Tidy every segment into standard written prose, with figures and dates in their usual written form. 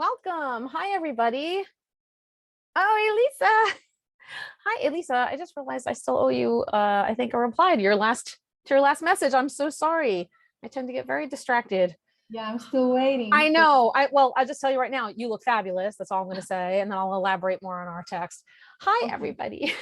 Welcome. Hi, everybody. Oh, Elisa. Hi, Elisa. I just realized I still owe you, I think, a reply to your last message. I'm so sorry. I tend to get very distracted. Yeah, I'm still waiting. I know. I'll just tell you right now, you look fabulous. That's all I'm going to say. And then I'll elaborate more on our text. Hi, Okay. everybody.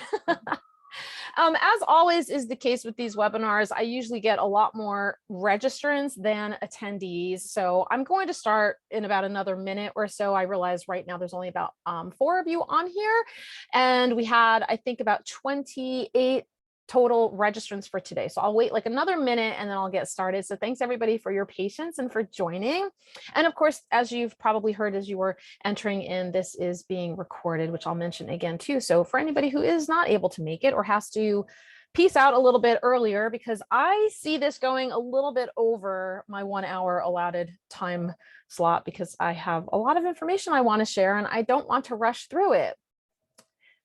As always is the case with these webinars, I usually get a lot more registrants than attendees. So I'm going to start in about another minute or so. I realize right now there's only about 4 of you on here. And we had, I think, about 28 total registrants for today. So I'll wait like another minute and then I'll get started. So thanks everybody for your patience and for joining. And of course, as you've probably heard as you were entering in, this is being recorded, which I'll mention again too. So for anybody who is not able to make it or has to peace out a little bit earlier, because I see this going a little bit over my 1 hour allotted time slot because I have a lot of information I want to share and I don't want to rush through it.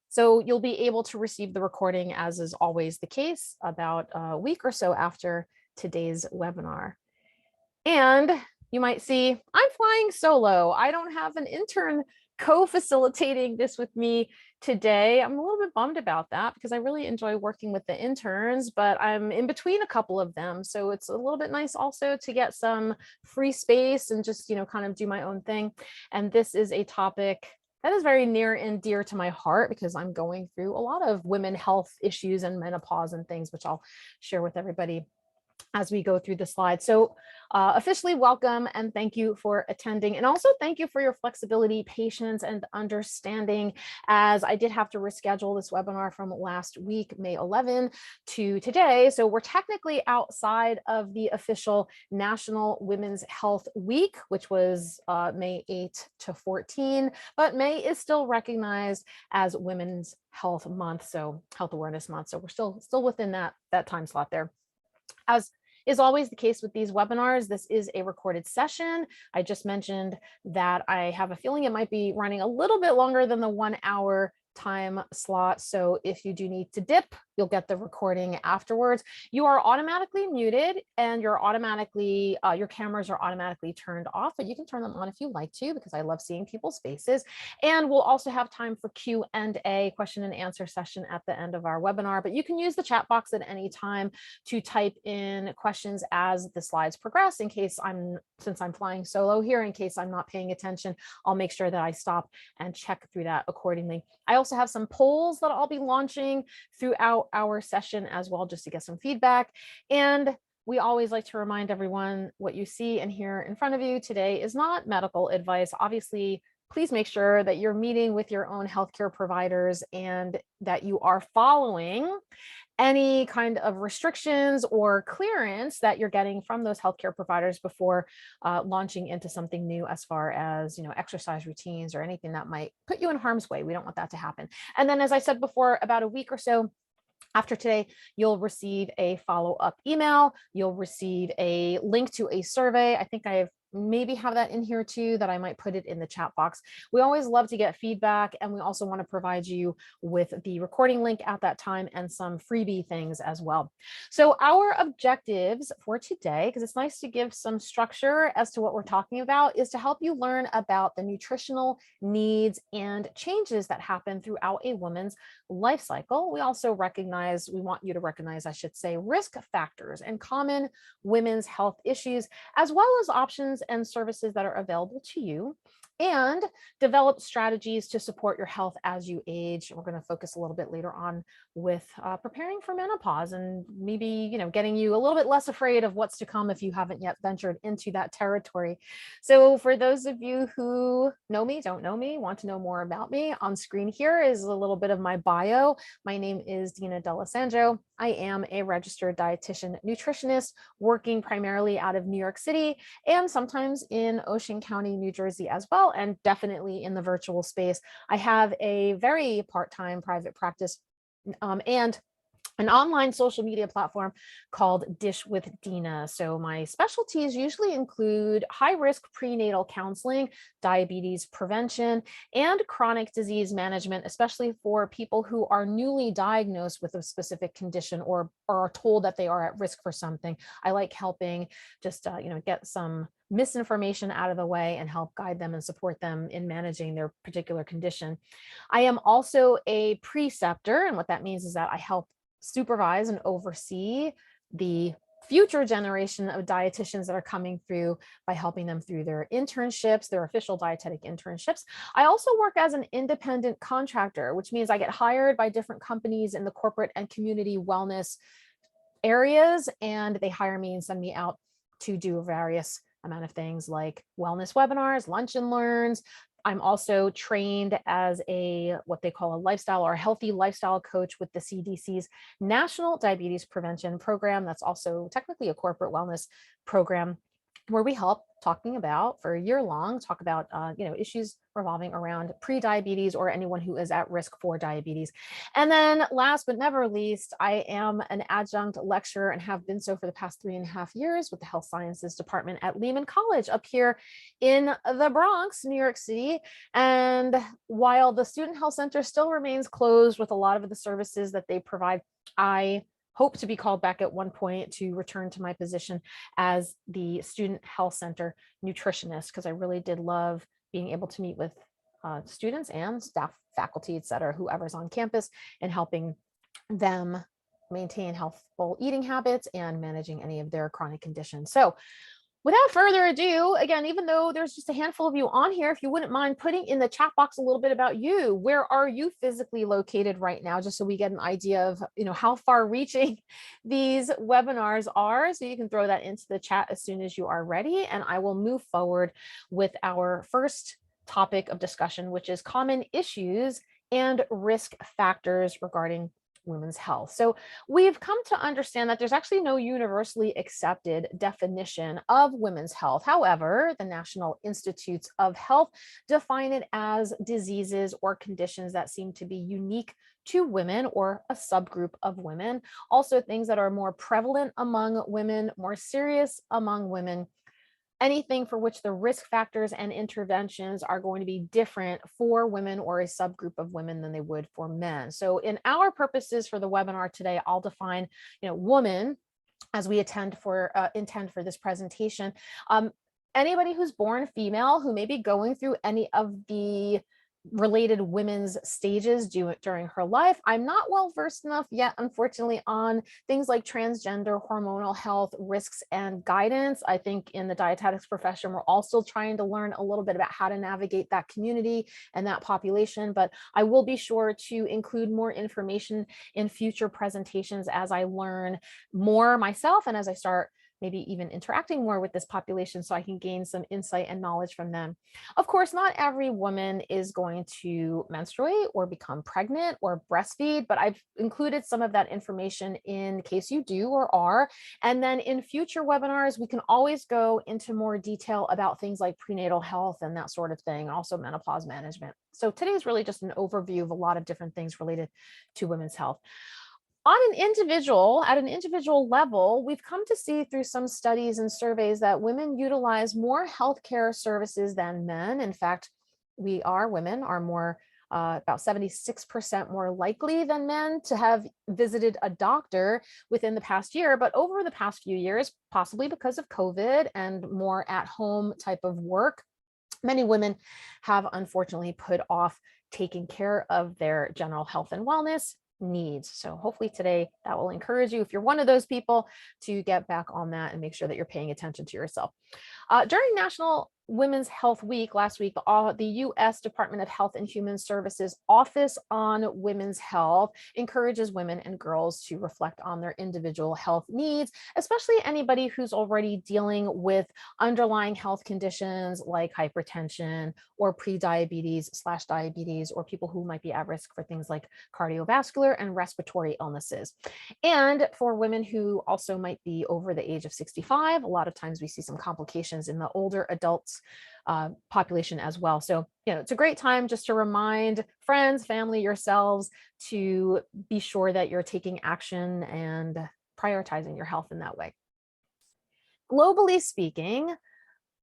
So you'll be able to receive the recording, as is always the case, about a week or so after today's webinar. And you might see I'm flying solo. I don't have an intern co-facilitating this with me today. I'm a little bit bummed about that because I really enjoy working with the interns, but I'm in between a couple of them. So it's a little bit nice also to get some free space and just, kind of do my own thing. And this is a topic that is very near and dear to my heart because I'm going through a lot of women health issues and menopause and things, which I'll share with everybody as we go through the slides. So officially welcome and thank you for attending. And also thank you for your flexibility, patience, and understanding, as I did have to reschedule this webinar from last week, May 11 to today. So we're technically outside of the official National Women's Health Week, which was May 8 to 14, but May is still recognized as Women's Health Month, so Health Awareness Month. So we're still within that time slot there. As is always the case with these webinars, this is a recorded session. I just mentioned that I have a feeling it might be running a little bit longer than the 1 hour time slot. So if you do need to dip, you'll get the recording afterwards. You are automatically muted and you're automatically, your cameras are automatically turned off, but you can turn them on if you like to, because I love seeing people's faces. And we'll also have time for Q&A, question and answer session at the end of our webinar, but you can use the chat box at any time to type in questions as the slides progress. Since I'm flying solo here, in case I'm not paying attention, I'll make sure that I stop and check through that accordingly. I also have some polls that I'll be launching throughout our session as well, just to get some feedback. And we always like to remind everyone what you see and hear in front of you today is not medical advice. Obviously, please make sure that you're meeting with your own healthcare providers and that you are following any kind of restrictions or clearance that you're getting from those healthcare providers before launching into something new, as far as exercise routines or anything that might put you in harm's way. We don't want that to happen. And then, as I said before, about a week or so after today, you'll receive a follow-up email. You'll receive a link to a survey. I think I maybe have that in here too, that I might put it in the chat box. We always love to get feedback, and we also want to provide you with the recording link at that time and some freebie things as well. So our objectives for today, because it's nice to give some structure as to what we're talking about, is to help you learn about the nutritional needs and changes that happen throughout a woman's life cycle. We also want you to recognize, I should say, risk factors and common women's health issues, as well as options and services that are available to you, and develop strategies to support your health as you age. We're going to focus a little bit later on with preparing for menopause and maybe, getting you a little bit less afraid of what's to come if you haven't yet ventured into that territory. So for those of you who know me, don't know me, want to know more about me, on screen here is a little bit of my bio. My name is Dina. I am a registered dietitian nutritionist working primarily out of New York City and sometimes in Ocean County, New Jersey as well, and definitely in the virtual space. I have a very part-time private practice and an online social media platform called Dish with Dina. So my specialties usually include high risk prenatal counseling, diabetes prevention, and chronic disease management, especially for people who are newly diagnosed with a specific condition or are told that they are at risk for something. I like helping just get some misinformation out of the way and help guide them and support them in managing their particular condition. I am also a preceptor, and what that means is that I help supervise and oversee the future generation of dietitians that are coming through by helping them through their internships, their official dietetic internships. I also work as an independent contractor, which means I get hired by different companies in the corporate and community wellness areas, and they hire me and send me out to do various amount of things like wellness webinars, lunch and learns. I'm also trained as a what they call a lifestyle or a healthy lifestyle coach with the CDC's National Diabetes Prevention Program. That's also technically a corporate wellness program where we help talking about for a year long, talk about issues revolving around pre-diabetes or anyone who is at risk for diabetes. And then last but never least, I am an adjunct lecturer and have been so for the past 3.5 years with the Health Sciences Department at Lehman College up here in the Bronx, New York City. And while the Student Health Center still remains closed with a lot of the services that they provide, I hope to be called back at one point to return to my position as the Student Health Center nutritionist, because I really did love being able to meet with students and staff, faculty, et cetera, whoever's on campus, and helping them maintain healthful eating habits and managing any of their chronic conditions. So without further ado, again, even though there's just a handful of you on here, if you wouldn't mind putting in the chat box a little bit about you, where are you physically located right now, just so we get an idea of, how far reaching these webinars are. So you can throw that into the chat as soon as you are ready, and I will move forward with our first topic of discussion, which is common issues and risk factors regarding women's health. So we've come to understand that there's actually no universally accepted definition of women's health. However, the National Institutes of Health define it as diseases or conditions that seem to be unique to women or a subgroup of women. Also, things that are more prevalent among women, more serious among women, anything for which the risk factors and interventions are going to be different for women or a subgroup of women than they would for men. So in our purposes for the webinar today, I'll define, woman as we intend for this presentation. Anybody who's born female who may be going through any of the related women's stages during her life. I'm not well versed enough yet, unfortunately, on things like transgender, hormonal health, risks, and guidance. I think in the dietetics profession, we're all still trying to learn a little bit about how to navigate that community and that population, but I will be sure to include more information in future presentations as I learn more myself and as I start maybe even interacting more with this population so I can gain some insight and knowledge from them. Of course, not every woman is going to menstruate or become pregnant or breastfeed, but I've included some of that information in case you do or are. And then in future webinars, we can always go into more detail about things like prenatal health and that sort of thing, also menopause management. So today is really just an overview of a lot of different things related to women's health. At an individual level, we've come to see through some studies and surveys that women utilize more healthcare services than men. In fact, women are more, about 76% more likely than men to have visited a doctor within the past year. But over the past few years, possibly because of COVID and more at-home type of work, many women have unfortunately put off taking care of their general health and wellness needs. So hopefully today that will encourage you, if you're one of those people, to get back on that and make sure that you're paying attention to yourself. During National Women's Health Week last week, the U.S. Department of Health and Human Services Office on Women's Health encourages women and girls to reflect on their individual health needs, especially anybody who's already dealing with underlying health conditions like hypertension or pre-diabetes/diabetes, or people who might be at risk for things like cardiovascular and respiratory illnesses. And for women who also might be over the age of 65, a lot of times we see some complications in the older adult adults population as well. So, it's a great time just to remind friends, family, yourselves to be sure that you're taking action and prioritizing your health in that way. Globally speaking,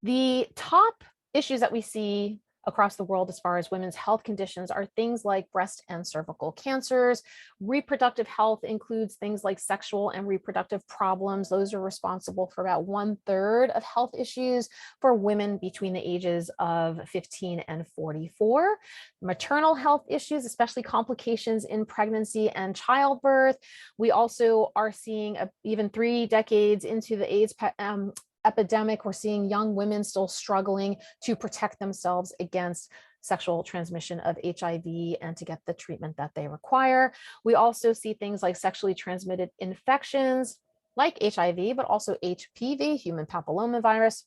the top issues that we see across the world as far as women's health conditions are things like breast and cervical cancers. Reproductive health includes things like sexual and reproductive problems. Those are responsible for about 1/3 of health issues for women between the ages of 15 and 44. Maternal health issues, especially complications in pregnancy and childbirth. We also are seeing even 3 decades into the AIDS epidemic, we're seeing young women still struggling to protect themselves against sexual transmission of HIV and to get the treatment that they require. We also see things like sexually transmitted infections like HIV, but also HPV, human papillomavirus,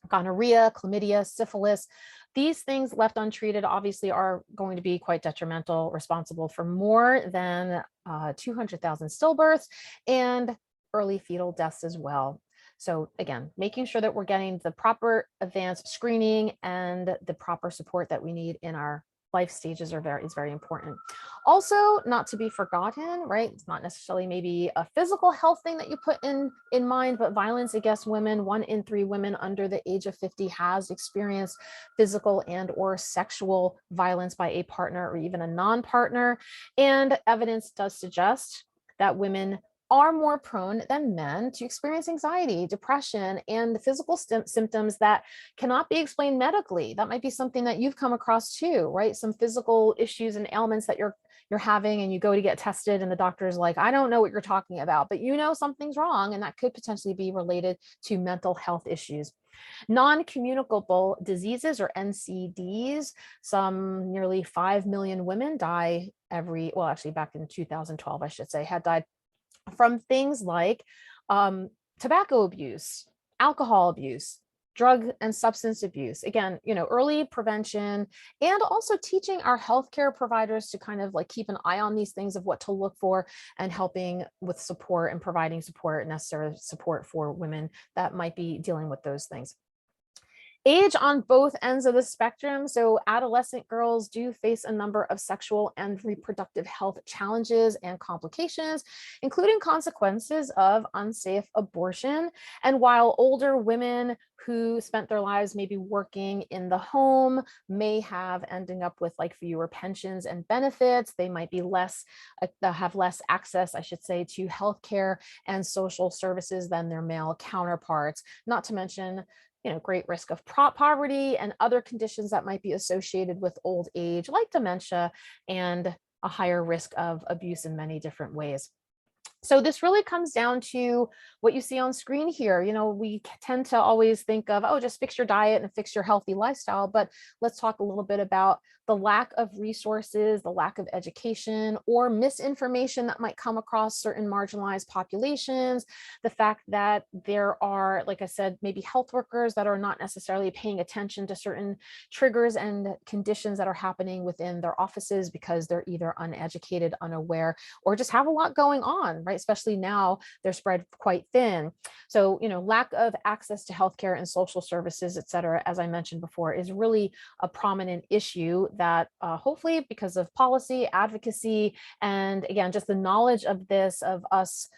gonorrhea, chlamydia, syphilis. These things left untreated obviously are going to be quite detrimental, responsible for more than 200,000 stillbirths and early fetal deaths as well. So again, making sure that we're getting the proper advanced screening and the proper support that we need in our life stages is very important. Also, not to be forgotten, right? It's not necessarily maybe a physical health thing that you put in mind, but violence against women. 1 in 3 women under the age of 50 has experienced physical and or sexual violence by a partner or even a non-partner. And evidence does suggest that women are more prone than men to experience anxiety, depression, and the physical symptoms that cannot be explained medically. That might be something that you've come across too, right? Some physical issues and ailments that you're having, and you go to get tested and the doctor's like, I don't know what you're talking about, but something's wrong, and that could potentially be related to mental health issues. Non-communicable diseases, or NCDs, some nearly 5 million women die actually back in 2012, I should say, had died from things like tobacco abuse, alcohol abuse, drug and substance abuse. Again, early prevention, and also teaching our healthcare providers to kind of like keep an eye on these things of what to look for, and helping with support and providing support, necessary support for women that might be dealing with those things. Age on both ends of the spectrum. So adolescent girls do face a number of sexual and reproductive health challenges and complications, including consequences of unsafe abortion. And while older women who spent their lives maybe working in the home may ending up with like fewer pensions and benefits, they might be have less access, I should say, to healthcare and social services than their male counterparts, not to mention great risk of poverty and other conditions that might be associated with old age, like dementia, and a higher risk of abuse in many different ways. So this really comes down to what you see on screen here. We tend to always think of, oh, just fix your diet and fix your healthy lifestyle. But let's talk a little bit about the lack of resources, the lack of education, or misinformation that might come across certain marginalized populations. The fact that there are, like I said, maybe health workers that are not necessarily paying attention to certain triggers and conditions that are happening within their offices because they're either uneducated, unaware, or just have a lot going on, right? Especially now, they're spread quite thin. So, lack of access to healthcare and social services, et cetera, as I mentioned before, is really a prominent issue that hopefully, because of policy, advocacy, and again, just the knowledge of this, of us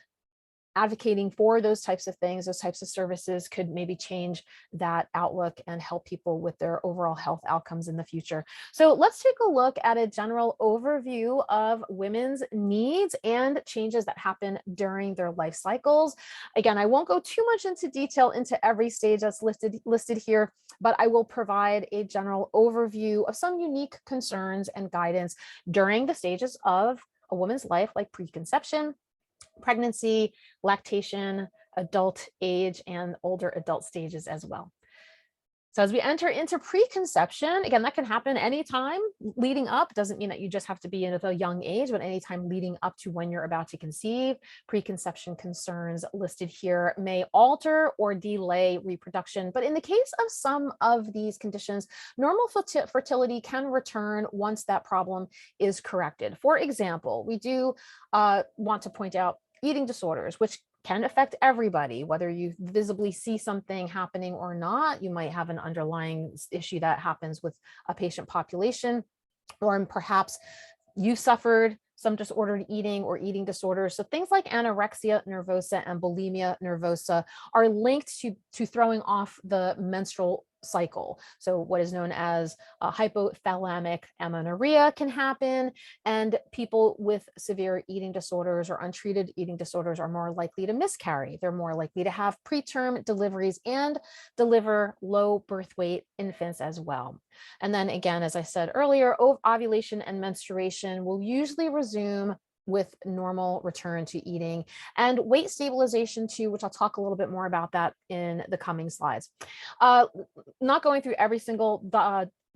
advocating for those types of things, those types of services, could maybe change that outlook and help people with their overall health outcomes in the future. So let's take a look at a general overview of women's needs and changes that happen during their life cycles. Again, I won't go too much into detail into every stage that's listed here, but I will provide a general overview of some unique concerns and guidance during the stages of a woman's life, like preconception, pregnancy, lactation, adult age, and older adult stages as well. So as we enter into preconception, again, that can happen anytime leading up. Doesn't mean that you just have to be in at a young age, but anytime leading up to when you're about to conceive. Preconception concerns listed here may alter or delay reproduction. But in the case of some of these conditions, normal fertility can return once that problem is corrected. For example, we do want to point out eating disorders, which can affect everybody, whether you visibly see something happening or not. You might have an underlying issue that happens with a patient population, or perhaps you suffered some disordered eating or eating disorders. So things like anorexia nervosa and bulimia nervosa are linked to throwing off the menstrual cycle. So what is known as hypothalamic amenorrhea can happen, and people with severe eating disorders or untreated eating disorders are more likely to miscarry. They're more likely to have preterm deliveries and deliver low birth weight infants as well. And then again, as I said earlier, ovulation and menstruation will usually resume with normal return to eating, and weight stabilization too, which I'll talk a little bit more about that in the coming slides. Not going through every single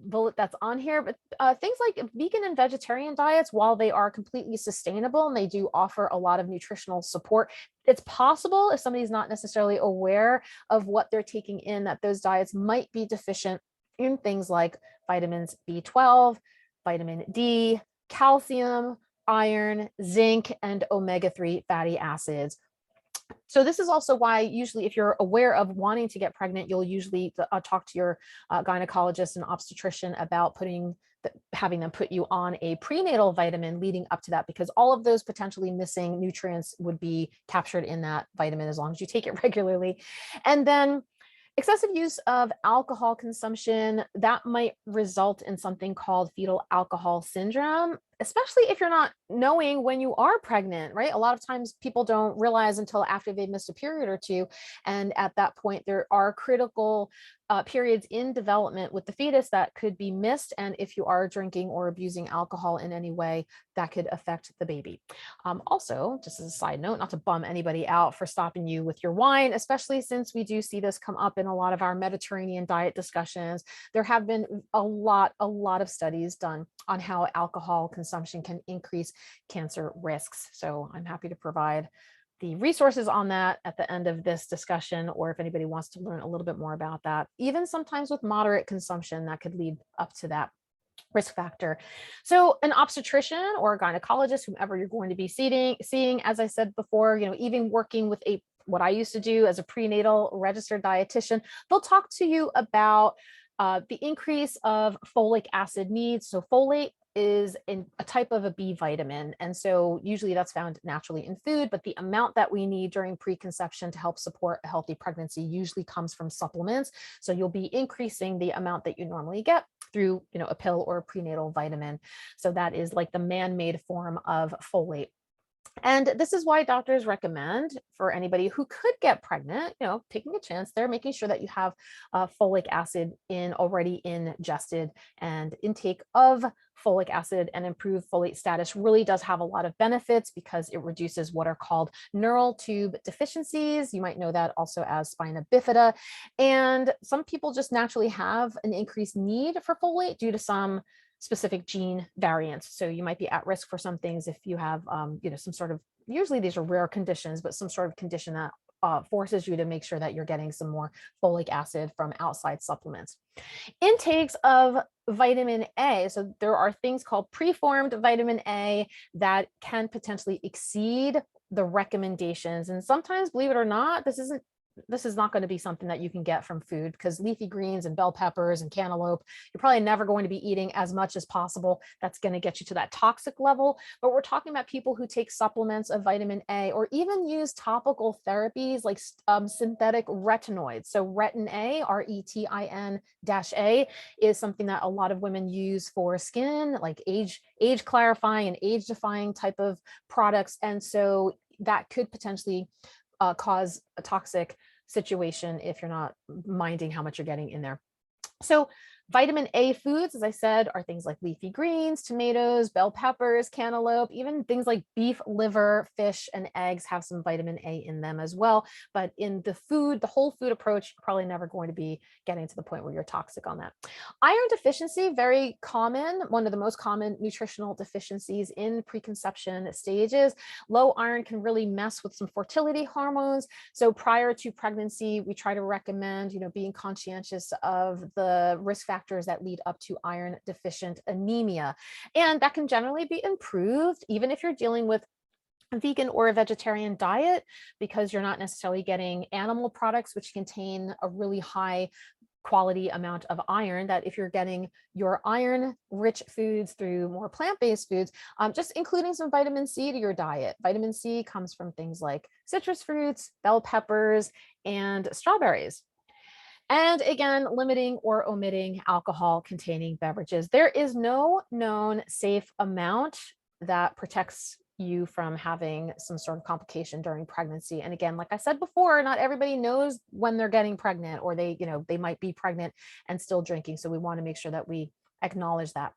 bullet that's on here, but things like vegan and vegetarian diets, while they are completely sustainable and they do offer a lot of nutritional support, it's possible, if somebody's not necessarily aware of what they're taking in, that those diets might be deficient in things like vitamins B12, vitamin D, calcium, iron, zinc, and omega-3 fatty acids. So this is also why usually if you're aware of wanting to get pregnant, you'll usually talk to your gynecologist and obstetrician about having them put you on a prenatal vitamin leading up to that, because all of those potentially missing nutrients would be captured in that vitamin as long as you take it regularly. And then excessive use of alcohol consumption, that might result in something called fetal alcohol syndrome, especially if you're not knowing when you are pregnant, right? A lot of times people don't realize until after they've missed a period or two. And at that point, there are critical periods in development with the fetus that could be missed. And if you are drinking or abusing alcohol in any way, that could affect the baby. Also, just as a side note, not to bum anybody out for stopping you with your wine, especially since we do see this come up in a lot of our Mediterranean diet discussions. There have been a lot of studies done on how alcohol consumption can increase cancer risks. So I'm happy to provide the resources on that at the end of this discussion, or if anybody wants to learn a little bit more about that. Even sometimes with moderate consumption, that could lead up to that risk factor. So an obstetrician or a gynecologist, whomever you're going to be seeing, as I said before, even working with what I used to do as a prenatal registered dietitian, they'll talk to you about the increase of folic acid needs. So folate is in a type of a B vitamin. And so usually that's found naturally in food, but the amount that we need during preconception to help support a healthy pregnancy usually comes from supplements. So you'll be increasing the amount that you normally get through, a pill or a prenatal vitamin. So that is like the man-made form of folate. And this is why doctors recommend for anybody who could get pregnant, taking a chance there, making sure that you have folic acid already ingested, and intake of folic acid and improved folate status really does have a lot of benefits because it reduces what are called neural tube deficiencies. You might know that also as spina bifida. And some people just naturally have an increased need for folate due to some specific gene variants. So you might be at risk for some things if you have, some sort of, usually these are rare conditions, but some sort of condition that forces you to make sure that you're getting some more folic acid from outside supplements. Intakes of vitamin A. So there are things called preformed vitamin A that can potentially exceed the recommendations. And sometimes, believe it or not, this is not going to be something that you can get from food, because leafy greens and bell peppers and cantaloupe, you're probably never going to be eating as much as possible. That's going to get you to that toxic level. But we're talking about people who take supplements of vitamin A, or even use topical therapies like synthetic retinoids. So retin A, RETIN-A, is something that a lot of women use for skin, like age clarifying and age defying type of products. And so that could potentially cause a toxic situation if you're not minding how much you're getting in there. So vitamin A foods, as I said, are things like leafy greens, tomatoes, bell peppers, cantaloupe, even things like beef, liver, fish, and eggs have some vitamin A in them as well. But in the whole food approach, you're probably never going to be getting to the point where you're toxic on that. Iron deficiency, very common, one of the most common nutritional deficiencies in preconception stages. Low iron can really mess with some fertility hormones. So prior to pregnancy, we try to recommend, being conscientious of the risk factors that lead up to iron deficient anemia. And that can generally be improved even if you're dealing with a vegan or a vegetarian diet, because you're not necessarily getting animal products, which contain a really high quality amount of iron, that if you're getting your iron rich foods through more plant-based foods, just including some vitamin C to your diet. Vitamin C comes from things like citrus fruits, bell peppers, and strawberries. And again, limiting or omitting alcohol containing beverages. There is no known safe amount that protects you from having some sort of complication during pregnancy. And again, like I said before, not everybody knows when they're getting pregnant, or they might be pregnant and still drinking. So we want to make sure that we acknowledge that.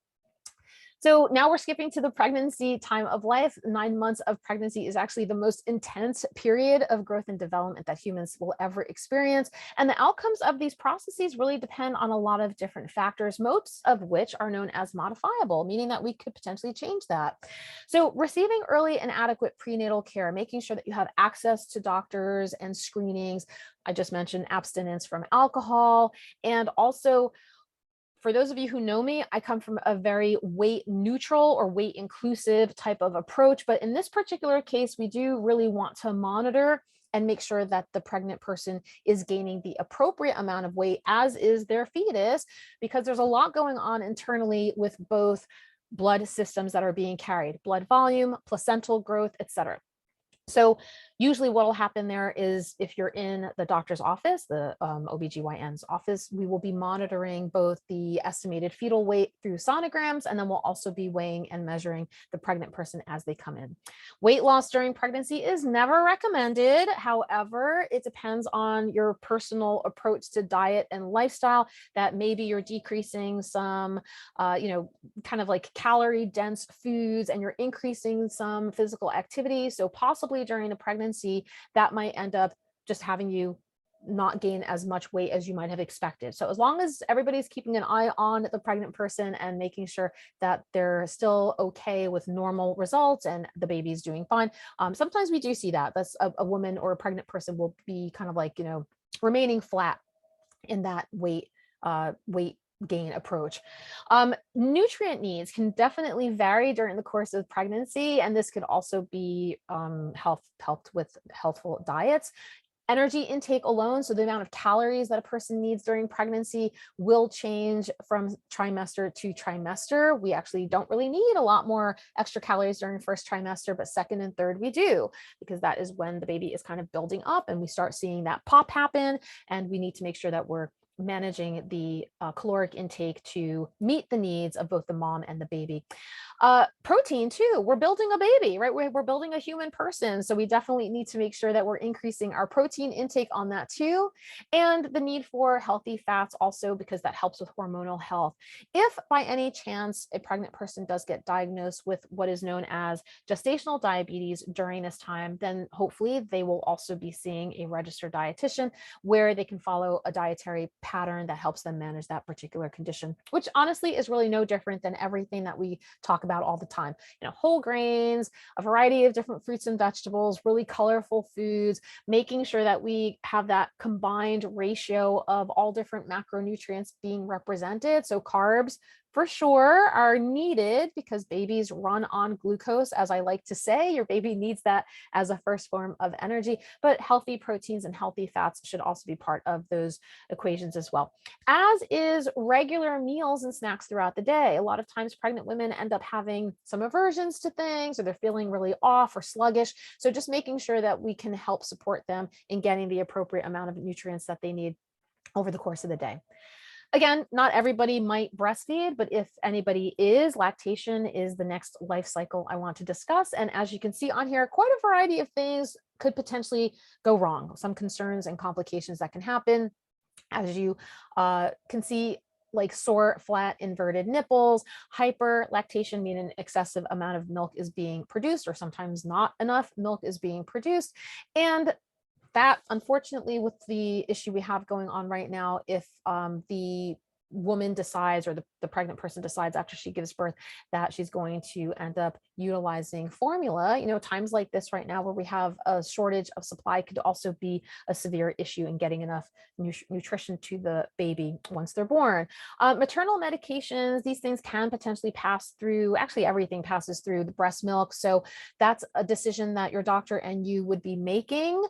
So now we're skipping to the pregnancy time of life. 9 months of pregnancy is actually the most intense period of growth and development that humans will ever experience. And the outcomes of these processes really depend on a lot of different factors, most of which are known as modifiable, meaning that we could potentially change that. So receiving early and adequate prenatal care, making sure that you have access to doctors and screenings. I just mentioned abstinence from alcohol, and also, for those of you who know me, I come from a very weight neutral or weight inclusive type of approach. But in this particular case, we do really want to monitor and make sure that the pregnant person is gaining the appropriate amount of weight, as is their fetus, because there's a lot going on internally with both blood systems that are being carried, blood volume, placental growth, etc. So usually what will happen there is, if you're in the doctor's office, the OBGYN's office, we will be monitoring both the estimated fetal weight through sonograms, and then we'll also be weighing and measuring the pregnant person as they come in. Weight loss during pregnancy is never recommended. However, it depends on your personal approach to diet and lifestyle, that maybe you're decreasing some, kind of like calorie dense foods, and you're increasing some physical activity. So possibly during a pregnancy, that might end up just having you not gain as much weight as you might have expected. So as long as everybody's keeping an eye on the pregnant person and making sure that they're still okay with normal results and the baby's doing fine. Sometimes we do see that. That's a woman or a pregnant person will be kind of like, remaining flat in that weight gain approach. Nutrient needs can definitely vary during the course of pregnancy, and this could also be helped with healthful diets. Energy intake alone, so the amount of calories that a person needs during pregnancy, will change from trimester to trimester. We actually don't really need a lot more extra calories during first trimester, but second and third we do, because that is when the baby is kind of building up and we start seeing that pop happen, and we need to make sure that we're managing the caloric intake to meet the needs of both the mom and the baby. Protein too, we're building a baby, right? We're building a human person. So we definitely need to make sure that we're increasing our protein intake on that too. And the need for healthy fats also, because that helps with hormonal health. If by any chance a pregnant person does get diagnosed with what is known as gestational diabetes during this time, then hopefully they will also be seeing a registered dietitian, where they can follow a dietary pattern that helps them manage that particular condition, which honestly is really no different than everything that we talk about all the time. Whole grains, a variety of different fruits and vegetables, really colorful foods, making sure that we have that combined ratio of all different macronutrients being represented. So carbs, for sure, are needed, because babies run on glucose. As I like to say, your baby needs that as a first form of energy, but healthy proteins and healthy fats should also be part of those equations as well, as is regular meals and snacks throughout the day. A lot of times pregnant women end up having some aversions to things, or they're feeling really off or sluggish. So just making sure that we can help support them in getting the appropriate amount of nutrients that they need over the course of the day. Again, not everybody might breastfeed, but if anybody is, lactation is the next life cycle I want to discuss. And as you can see on here, quite a variety of things could potentially go wrong. Some concerns and complications that can happen. As you can see, like sore, flat, inverted nipples, hyperlactation, meaning an excessive amount of milk is being produced, or sometimes not enough milk is being produced. And that, unfortunately, with the issue we have going on right now, if the woman decides, or the pregnant person decides after she gives birth, that she's going to end up utilizing formula. Times like this right now where we have a shortage of supply could also be a severe issue in getting enough nutrition to the baby once they're born. Maternal medications, these things can potentially pass through, actually everything passes through the breast milk. So that's a decision that your doctor and you would be making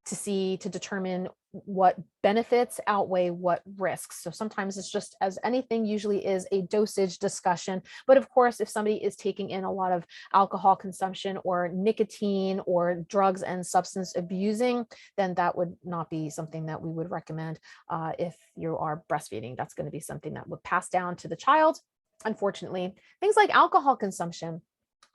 to determine what benefits outweigh what risks. So sometimes it's just, as anything usually is, a dosage discussion. But of course, if somebody is taking in a lot of alcohol consumption or nicotine or drugs and substance abusing, then that would not be something that we would recommend if you are breastfeeding. That's going to be something that would pass down to the child. Unfortunately, things like alcohol consumption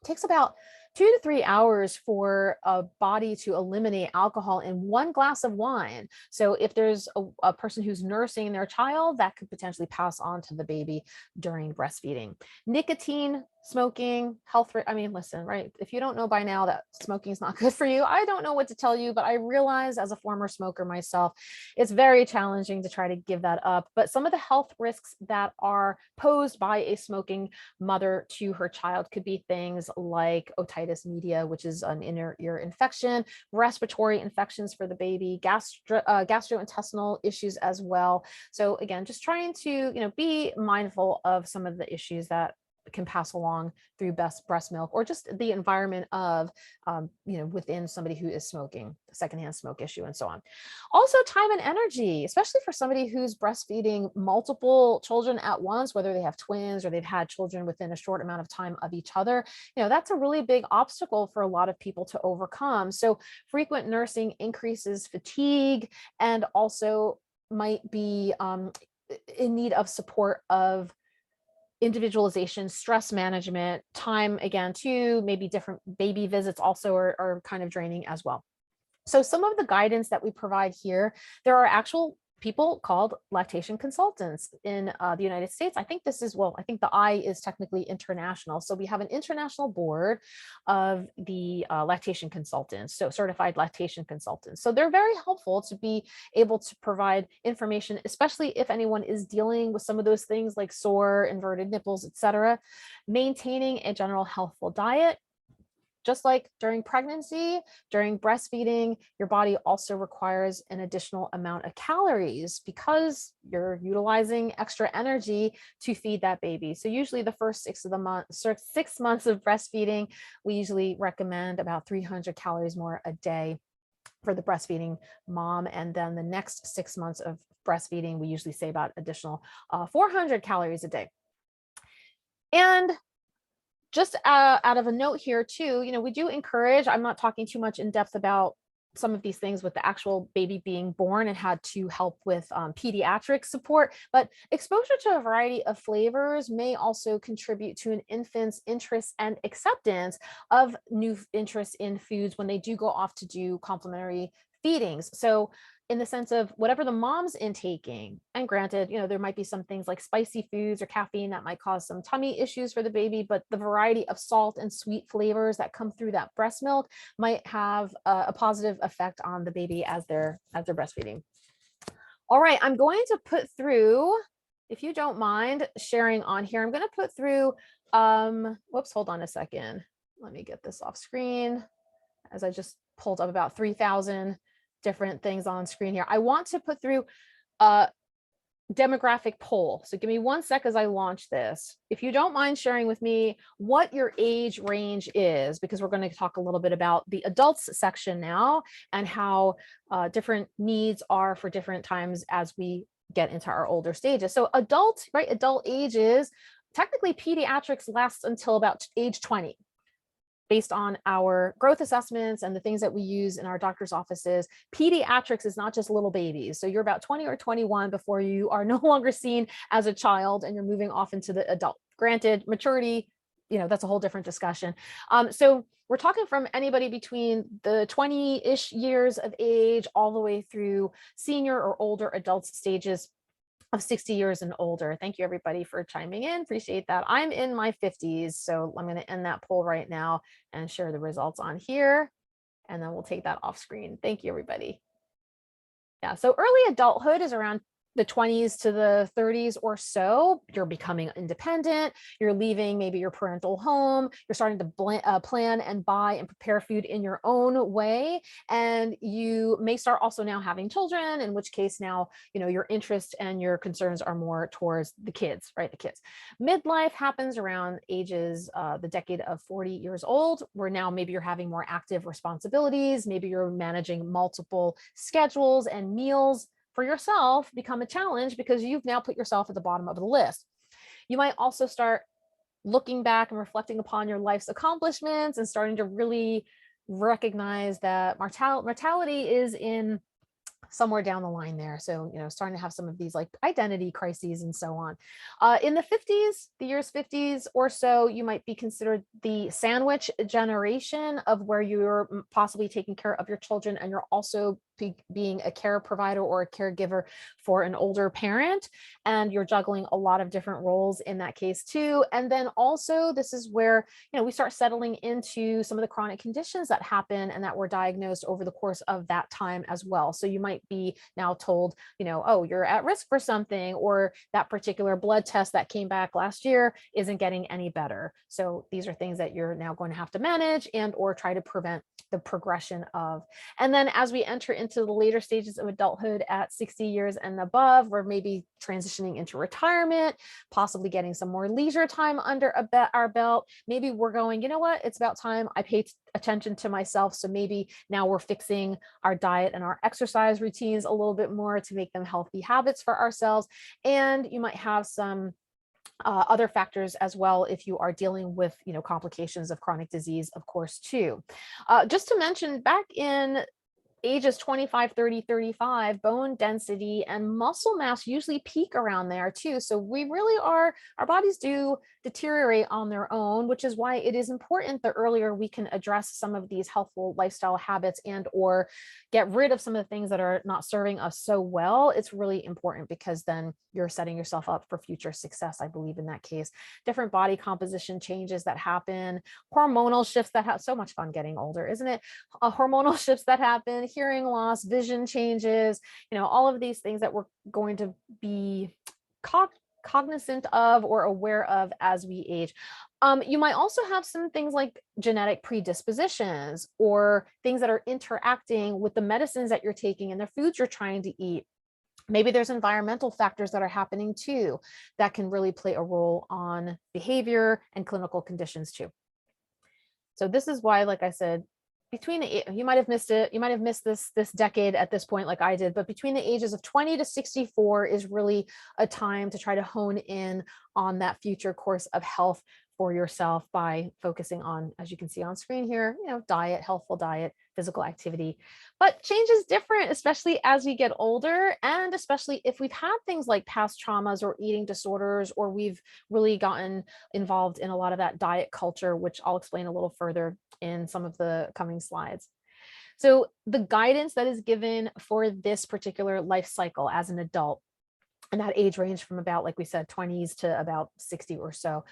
takes about 2 to 3 hours for a body to eliminate alcohol in one glass of wine. So if there's a person who's nursing their child, that could potentially pass on to the baby during breastfeeding. Nicotine, smoking, listen, right? If you don't know by now that smoking is not good for you, I don't know what to tell you, but I realize, as a former smoker myself, it's very challenging to try to give that up. But some of the health risks that are posed by a smoking mother to her child could be things like otitis media, which is an inner ear infection, respiratory infections for the baby, gastrointestinal issues as well. So again, just trying to, be mindful of some of the issues that can pass along through breast milk, or just the environment of, within somebody who is smoking, secondhand smoke issue, and so on. Also, time and energy, especially for somebody who's breastfeeding multiple children at once, whether they have twins or they've had children within a short amount of time of each other. That's a really big obstacle for a lot of people to overcome. So frequent nursing increases fatigue, and also might be in need of support of individualization, stress management, time, again, too. Maybe different baby visits also are kind of draining as well. So some of the guidance that we provide here, there are actual people called lactation consultants in the United States. I think I think the I is technically international. So we have an international board of the lactation consultants, so certified lactation consultants. So they're very helpful to be able to provide information, especially if anyone is dealing with some of those things like sore, inverted nipples, etc. Maintaining a general healthful diet. Just like during pregnancy, during breastfeeding, your body also requires an additional amount of calories because you're utilizing extra energy to feed that baby. So usually the first 6 months of breastfeeding, we usually recommend about 300 calories more a day for the breastfeeding mom. And then the next 6 months of breastfeeding, we usually say about additional 400 calories a day. And just out of a note here too, we do encourage, I'm not talking too much in depth about some of these things with the actual baby being born and how to help with pediatric support, but exposure to a variety of flavors may also contribute to an infant's interest and acceptance of new interests in foods when they do go off to do complementary feedings. So in the sense of whatever the mom's intaking, and granted, there might be some things like spicy foods or caffeine that might cause some tummy issues for the baby, but the variety of salt and sweet flavors that come through that breast milk might have a positive effect on the baby as they're breastfeeding. All right, I'm going to put through, if you don't mind sharing on here, I'm going to put through, whoops, hold on a second. Let me get this off screen, as I just pulled up about 3,000 different things on screen here. I want to put through a demographic poll. So give me 1 sec as I launch this. If you don't mind sharing with me what your age range is, because we're going to talk a little bit about the adults section now and how different needs are for different times as we get into our older stages. So adult ages, technically pediatrics lasts until about age 20. Based on our growth assessments and the things that we use in our doctor's offices, pediatrics is not just little babies. So you're about 20 or 21 before you are no longer seen as a child and you're moving off into the adult. Granted, maturity, that's a whole different discussion. So we're talking from anybody between the 20-ish years of age all the way through senior or older adult stages of 60 years and older. Thank you everybody for chiming in. Appreciate that. I'm in my 50s, so I'm going to end that poll right now and share the results on here, and then we'll take that off screen. Thank you everybody. Yeah, so early adulthood is around the 20s to the 30s or so, you're becoming independent, you're leaving maybe your parental home, you're starting to plan and buy and prepare food in your own way. And you may start also now having children, in which case now, your interest and your concerns are more towards the kids, right? The kids. Midlife happens around ages, the decade of 40 years old, where now maybe you're having more active responsibilities, maybe you're managing multiple schedules and meals for yourself become a challenge because you've now put yourself at the bottom of the list. You might also start looking back and reflecting upon your life's accomplishments and starting to really recognize that mortality is in somewhere down the line there. So, starting to have some of these like identity crises and so on. In the 50s, the years 50s or so, you might be considered the sandwich generation of where you're possibly taking care of your children and you're also being a care provider or a caregiver for an older parent. And you're juggling a lot of different roles in that case too. And then also this is where, we start settling into some of the chronic conditions that happen and that were diagnosed over the course of that time as well. So you might be now told, oh, you're at risk for something, or that particular blood test that came back last year isn't getting any better. So these are things that you're now going to have to manage and or try to prevent the progression of. And then as we enter into the later stages of adulthood at 60 years and above, we're maybe transitioning into retirement, possibly getting some more leisure time under our belt. Maybe we're going, you know what, it's about time I paid attention to myself. So maybe now we're fixing our diet and our exercise routines a little bit more to make them healthy habits for ourselves. And you might have some other factors as well if you are dealing with complications of chronic disease, of course, too. Just to mention, back in ages 25, 30, 35, bone density and muscle mass usually peak around there too. So we really our bodies do deteriorate on their own, which is why it is important the earlier we can address some of these healthful lifestyle habits and or get rid of some of the things that are not serving us so well. It's really important because then you're setting yourself up for future success, I believe, in that case. Different body composition changes that happen, hormonal shifts that have so much fun getting older, isn't it? Hormonal shifts that happen, hearing loss, vision changes, all of these things that we're going to be cognizant of or aware of as we age. You might also have some things like genetic predispositions or things that are interacting with the medicines that you're taking and the foods you're trying to eat. Maybe there's environmental factors that are happening too that can really play a role on behavior and clinical conditions too. So this is why, like I said, you might have missed it. You might have missed this decade at this point, like I did, but between the ages of 20 to 64 is really a time to try to hone in on that future course of health for yourself by focusing on, as you can see on screen here, diet, healthful diet, physical activity. But change is different, especially as we get older, and especially if we've had things like past traumas or eating disorders, or we've really gotten involved in a lot of that diet culture, which I'll explain a little further in some of the coming slides. So the guidance that is given for this particular life cycle as an adult, and that age range from about, like we said, 20s to about 60 or so.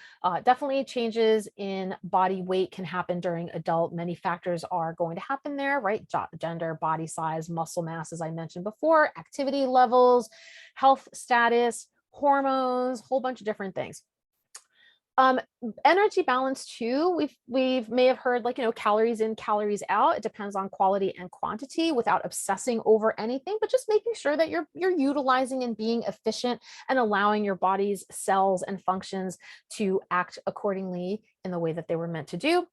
Definitely changes in body weight can happen during adult. Many factors are going to happen there, right? Gender, body size, muscle mass, as I mentioned before, activity levels, health status, hormones, whole bunch of different things. Energy balance too. We've may have heard like, calories in, calories out. It depends on quality and quantity without obsessing over anything, but just making sure that you're utilizing and being efficient and allowing your body's cells and functions to act accordingly in the way that they were meant to do.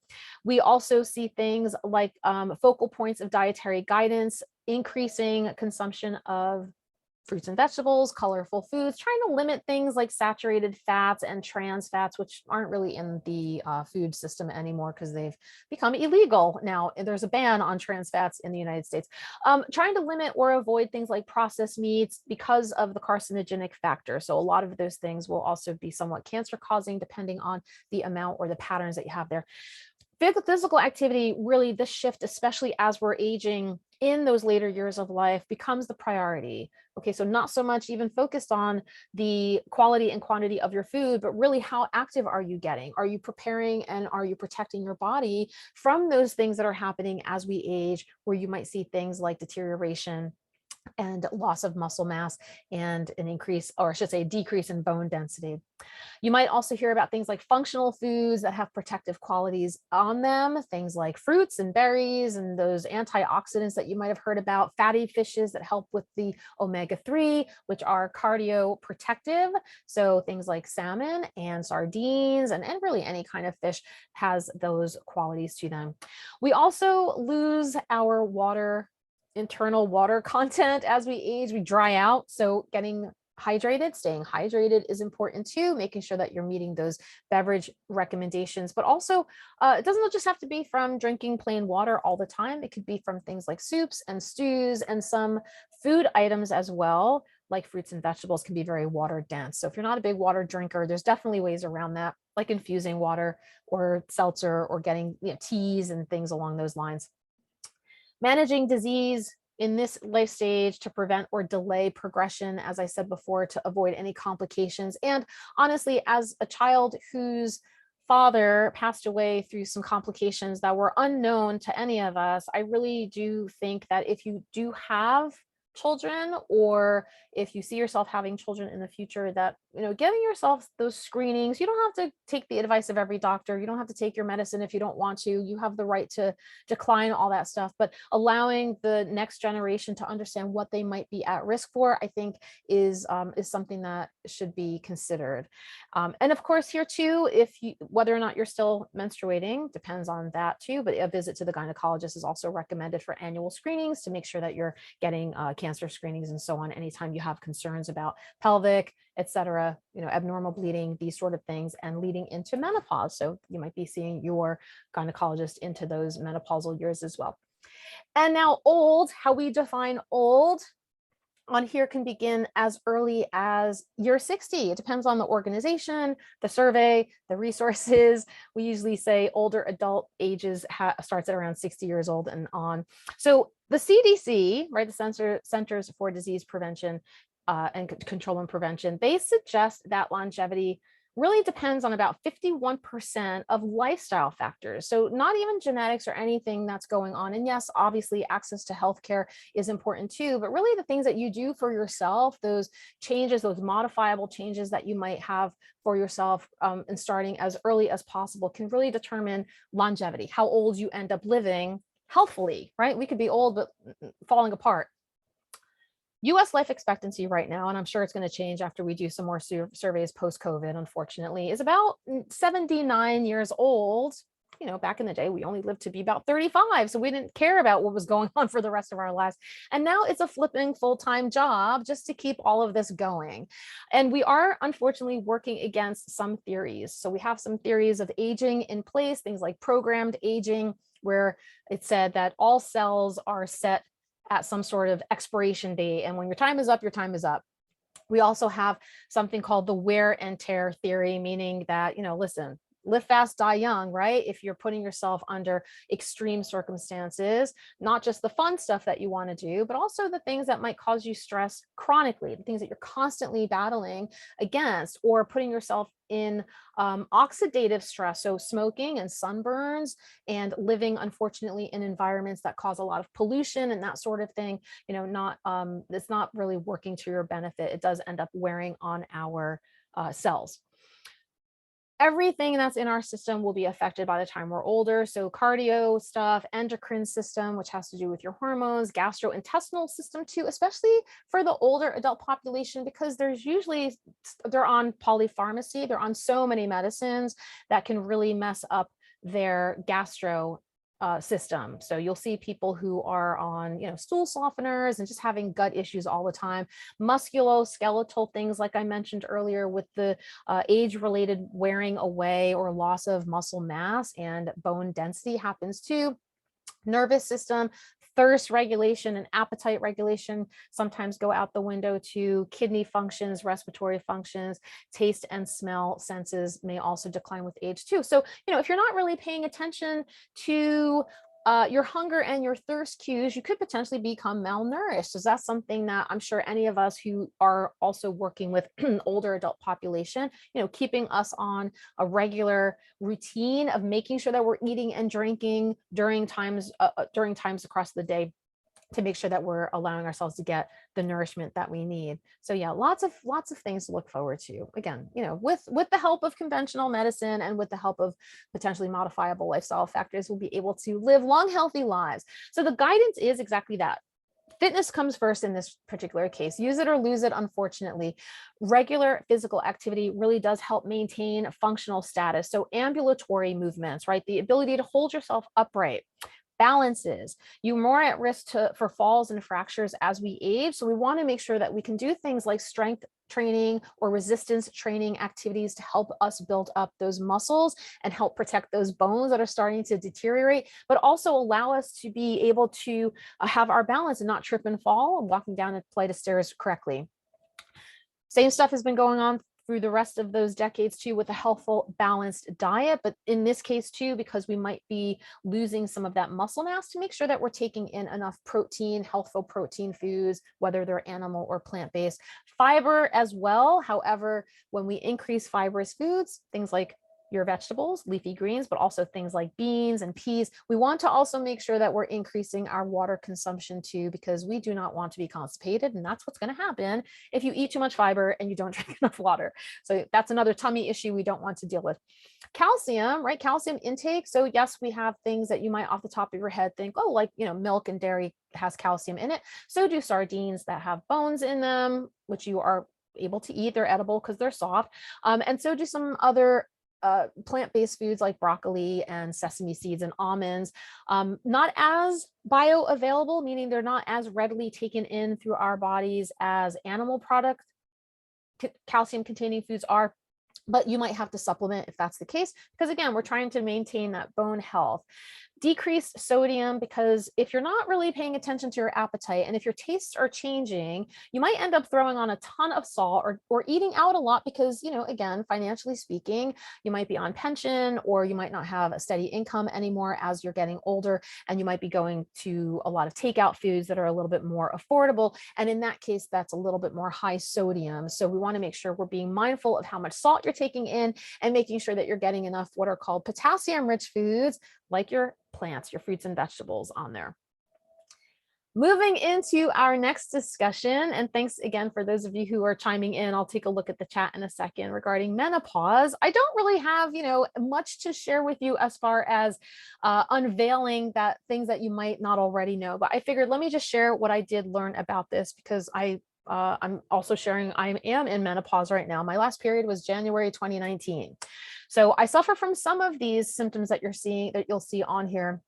We also see things like focal points of dietary guidance, increasing consumption of fruits and vegetables, colorful foods, trying to limit things like saturated fats and trans fats, which aren't really in the food system anymore because they've become illegal now. There's a ban on trans fats in the United States. Trying to limit or avoid things like processed meats because of the carcinogenic factor. So a lot of those things will also be somewhat cancer causing depending on the amount or the patterns that you have there. Physical activity, really this shift, especially as we're aging in those later years of life, becomes the priority. Okay, so not so much even focused on the quality and quantity of your food, but really how active are you getting? Are you preparing and are you protecting your body from those things that are happening as we age, where you might see things like deterioration, and loss of muscle mass and an increase, or I should say decrease in bone density. You might also hear about things like functional foods that have protective qualities on them, things like fruits and berries and those antioxidants that you might have heard about, fatty fishes that help with the omega-3, which are cardioprotective. So things like salmon and sardines and really any kind of fish has those qualities to them. We also lose our internal water content as we age. We dry out. So getting hydrated, staying hydrated is important too, making sure that you're meeting those beverage recommendations. But also, it doesn't just have to be from drinking plain water all the time. It could be from things like soups and stews, and some food items as well, like fruits and vegetables can be very water dense. So if you're not a big water drinker, there's definitely ways around that, like infusing water or seltzer or getting teas and things along those lines. Managing disease in this life stage to prevent or delay progression, as I said before, to avoid any complications. And honestly, as a child whose father passed away through some complications that were unknown to any of us, I really do think that if you do have children, or if you see yourself having children in the future, that giving yourself those screenings. You don't have to take the advice of every doctor. You don't have to take your medicine if you don't want to. You have the right to decline all that stuff, but allowing the next generation to understand what they might be at risk for, I think is something that should be considered. And of course, here too, whether or not you're still menstruating depends on that too, but a visit to the gynecologist is also recommended for annual screenings to make sure that you're getting cancer screenings and so on anytime you have concerns about pelvic, etc., abnormal bleeding, these sort of things, and leading into menopause. So you might be seeing your gynecologist into those menopausal years as well. And now old, how we define old on here can begin as early as year 60. It depends on the organization, the survey, the resources. We usually say older adult ages starts at around 60 years old and on. So the CDC, right, the Centers for Disease Prevention and Control and Prevention, they suggest that longevity really depends on about 51% of lifestyle factors. So not even genetics or anything that's going on. And yes, obviously access to healthcare is important too, but really the things that you do for yourself, those changes, those modifiable changes that you might have for yourself, and starting as early as possible, can really determine longevity, how old you end up living healthfully, right? We could be old, but falling apart. US life expectancy right now, and I'm sure it's going to change after we do some more surveys post-COVID, unfortunately, is about 79 years old. Back in the day, we only lived to be about 35. So we didn't care about what was going on for the rest of our lives. And now it's a flipping full-time job just to keep all of this going. And we are unfortunately working against some theories. So we have some theories of aging in place, things like programmed aging, where it said that all cells are set at some sort of expiration date. And when your time is up, your time is up. We also have something called the wear and tear theory, meaning that, listen, live fast, die young, right? If you're putting yourself under extreme circumstances, not just the fun stuff that you want to do, but also the things that might cause you stress chronically, the things that you're constantly battling against, or putting yourself in oxidative stress. So smoking and sunburns and living, unfortunately, in environments that cause a lot of pollution and that sort of thing, it's not really working to your benefit. It does end up wearing on our cells. Everything that's in our system will be affected by the time we're older. So cardio stuff, endocrine system, which has to do with your hormones, gastrointestinal system too, especially for the older adult population, because they're on polypharmacy. They're on so many medicines that can really mess up their gastro system. So you'll see people who are on, stool softeners and just having gut issues all the time. Musculoskeletal things, like I mentioned earlier, with the age-related wearing away or loss of muscle mass and bone density happens too. Nervous system, thirst regulation and appetite regulation sometimes go out the window too. Kidney functions, respiratory functions, taste and smell senses may also decline with age too. So, if you're not really paying attention to your hunger and your thirst cues, you could potentially become malnourished. So that's something that I'm sure any of us who are also working with older adult population, keeping us on a regular routine of making sure that we're eating and drinking during times across the day to make sure that we're allowing ourselves to get the nourishment that we need. So yeah, lots of things to look forward to. Again, with the help of conventional medicine and with the help of potentially modifiable lifestyle factors, we'll be able to live long, healthy lives. So the guidance is exactly that. Fitness comes first in this particular case. Use it or lose it, unfortunately. Regular physical activity really does help maintain functional status. So ambulatory movements, right? The ability to hold yourself upright, balances you more at risk for falls and fractures as we age. So we want to make sure that we can do things like strength training or resistance training activities to help us build up those muscles and help protect those bones that are starting to deteriorate, but also allow us to be able to have our balance and not trip and fall and walking down a flight of stairs correctly. Same stuff has been going on through the rest of those decades too, with a healthful, balanced diet. But in this case too, because we might be losing some of that muscle mass, to make sure that we're taking in enough protein, healthful protein foods, whether they're animal or plant-based. Fiber as well. However, when we increase fibrous foods, things like your vegetables, leafy greens, but also things like beans and peas. We want to also make sure that we're increasing our water consumption too, because we do not want to be constipated. And that's what's going to happen if you eat too much fiber and you don't drink enough water. So that's another tummy issue we don't want to deal with. Calcium, right? Calcium intake. So yes, we have things that you might off the top of your head think, oh, like, milk and dairy has calcium in it. So do sardines that have bones in them, which you are able to eat. They're edible because they're soft. And so do some other plant-based foods like broccoli and sesame seeds and almonds. Not as bioavailable, meaning they're not as readily taken in through our bodies as animal product calcium containing foods are, but you might have to supplement if that's the case, because again, we're trying to maintain that bone health. Decreased sodium, because if you're not really paying attention to your appetite and if your tastes are changing, you might end up throwing on a ton of salt or eating out a lot because, again, financially speaking, you might be on pension or you might not have a steady income anymore as you're getting older, and you might be going to a lot of takeout foods that are a little bit more affordable. And in that case, that's a little bit more high sodium. So we want to make sure we're being mindful of how much salt you're taking in and making sure that you're getting enough what are called potassium-rich foods, like your plants, your fruits and vegetables on there. Moving into our next discussion, and thanks again for those of you who are chiming in. I'll take a look at the chat in a second regarding menopause. I don't really have, much to share with you as far as unveiling that things that you might not already know, but I figured let me just share what I did learn about this, because I'm also sharing, I am in menopause right now. My last period was January 2019. So I suffer from some of these symptoms that you'll see on here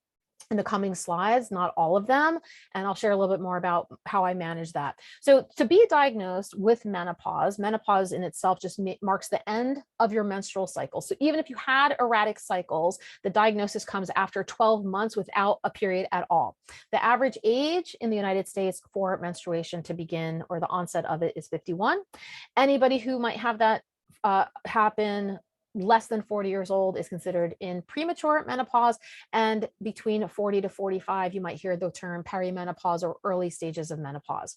in the coming slides, not all of them. And I'll share a little bit more about how I manage that. So to be diagnosed with menopause in itself just marks the end of your menstrual cycle. So even if you had erratic cycles, the diagnosis comes after 12 months without a period at all. The average age in the United States for menstruation to begin, or the onset of it, is 51. Anybody who might have that happen less than 40 years old is considered in premature menopause, and between 40 to 45, you might hear the term perimenopause or early stages of menopause.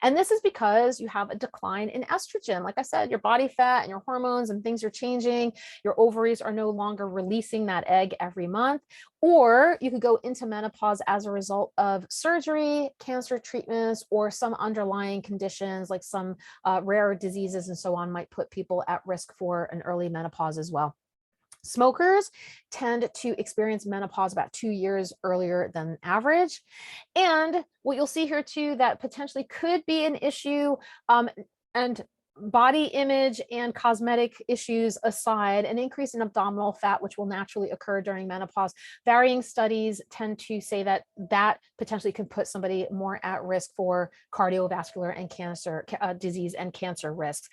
And this is because you have a decline in estrogen. Like I said, your body fat and your hormones and things are changing. Your ovaries are no longer releasing that egg every month. Or you could go into menopause as a result of surgery, cancer treatments, or some underlying conditions like some rare diseases and so on might put people at risk for an early menopause as well. Smokers tend to experience menopause about 2 years earlier than average. And what you'll see here too, that potentially could be an issue, and body image and cosmetic issues aside, an increase in abdominal fat, which will naturally occur during menopause. Varying studies tend to say that potentially can put somebody more at risk for cardiovascular and cancer disease and cancer risks.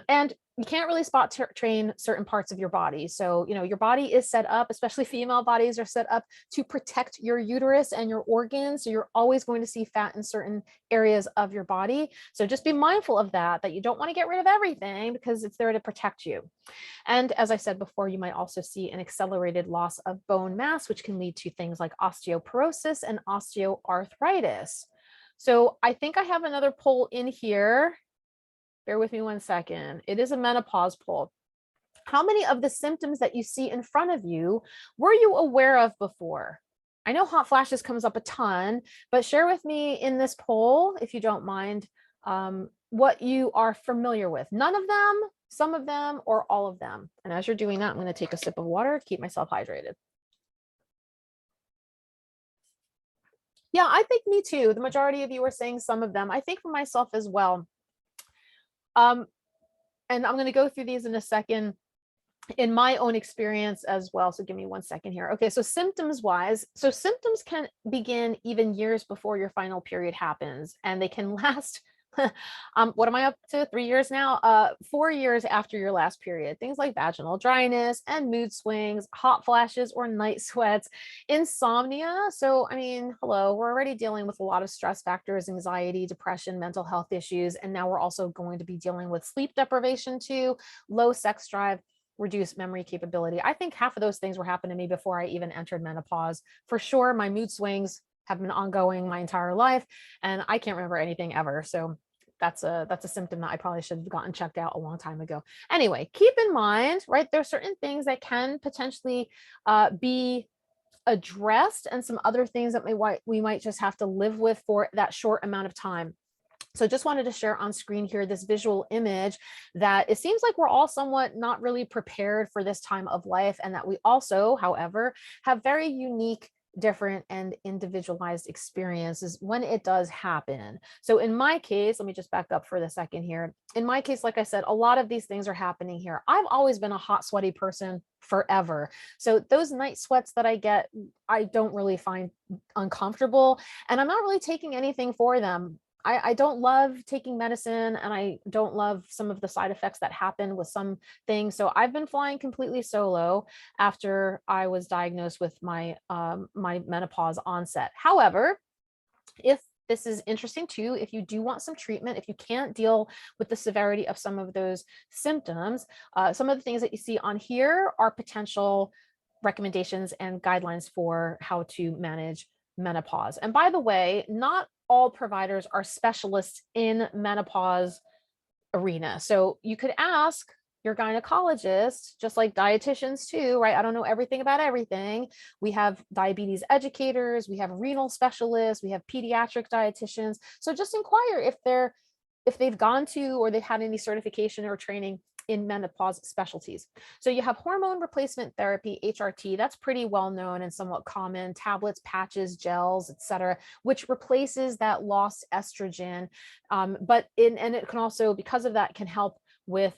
And you can't really spot train certain parts of your body. So, your body is set up, especially female bodies are set up to protect your uterus and your organs. So you're always going to see fat in certain areas of your body. So just be mindful of that you don't want to get rid of everything because it's there to protect you. And as I said before, you might also see an accelerated loss of bone mass, which can lead to things like osteoporosis and osteoarthritis. So I think I have another poll in here. Bear with me one second. It is a menopause poll. How many of the symptoms that you see in front of you were you aware of before? I know hot flashes comes up a ton, but share with me in this poll, if you don't mind, what you are familiar with. None of them, some of them, or all of them. And as you're doing that, I'm going to take a sip of water to keep myself hydrated. Yeah, I think me too. The majority of you are saying some of them. I think for myself as well. And I'm going to go through these in a second in my own experience as well. So give me 1 second here. Okay, so symptoms wise, so symptoms can begin even years before your final period happens, and they can last what am I up to? 3 years now? 4 years after your last period. Things like vaginal dryness and mood swings, hot flashes or night sweats, insomnia. So, I mean, hello, we're already dealing with a lot of stress factors, anxiety, depression, mental health issues, and now we're also going to be dealing with sleep deprivation too, low sex drive, reduced memory capability. I think half of those things were happening to me before I even entered menopause. For sure, my mood swings have been ongoing my entire life, and I can't remember anything ever. So that's a symptom that I probably should have gotten checked out a long time ago. Anyway, keep in mind, right, there are certain things that can potentially be addressed, and some other things that we might just have to live with for that short amount of time. So just wanted to share on screen here this visual image that it seems like we're all somewhat not really prepared for this time of life, and that we also, however, have very unique, different, and individualized experiences when it does happen. So in my case, let me just back up for the second here. In my case, like I said, a lot of these things are happening here. I've always been a hot, sweaty person forever. So those night sweats that I get, I don't really find uncomfortable, and I'm not really taking anything for them. I don't love taking medicine, and I don't love some of the side effects that happen with some things. So I've been flying completely solo after I was diagnosed with my my menopause onset. However, if this is interesting too, if you do want some treatment, if you can't deal with the severity of some of those symptoms, some of the things that you see on here are potential recommendations and guidelines for how to manage menopause. And by the way, not all providers are specialists in menopause arena. So you could ask your gynecologist, just like dietitians too, right? I don't know everything about everything. We have diabetes educators, we have renal specialists, we have pediatric dietitians. So just inquire if they've gone to or they've had any certification or training in menopause specialties. So you have hormone replacement therapy, HRT, that's pretty well known and somewhat common, tablets, patches, gels, etc., which replaces that lost estrogen. And it can also, because of that, can help with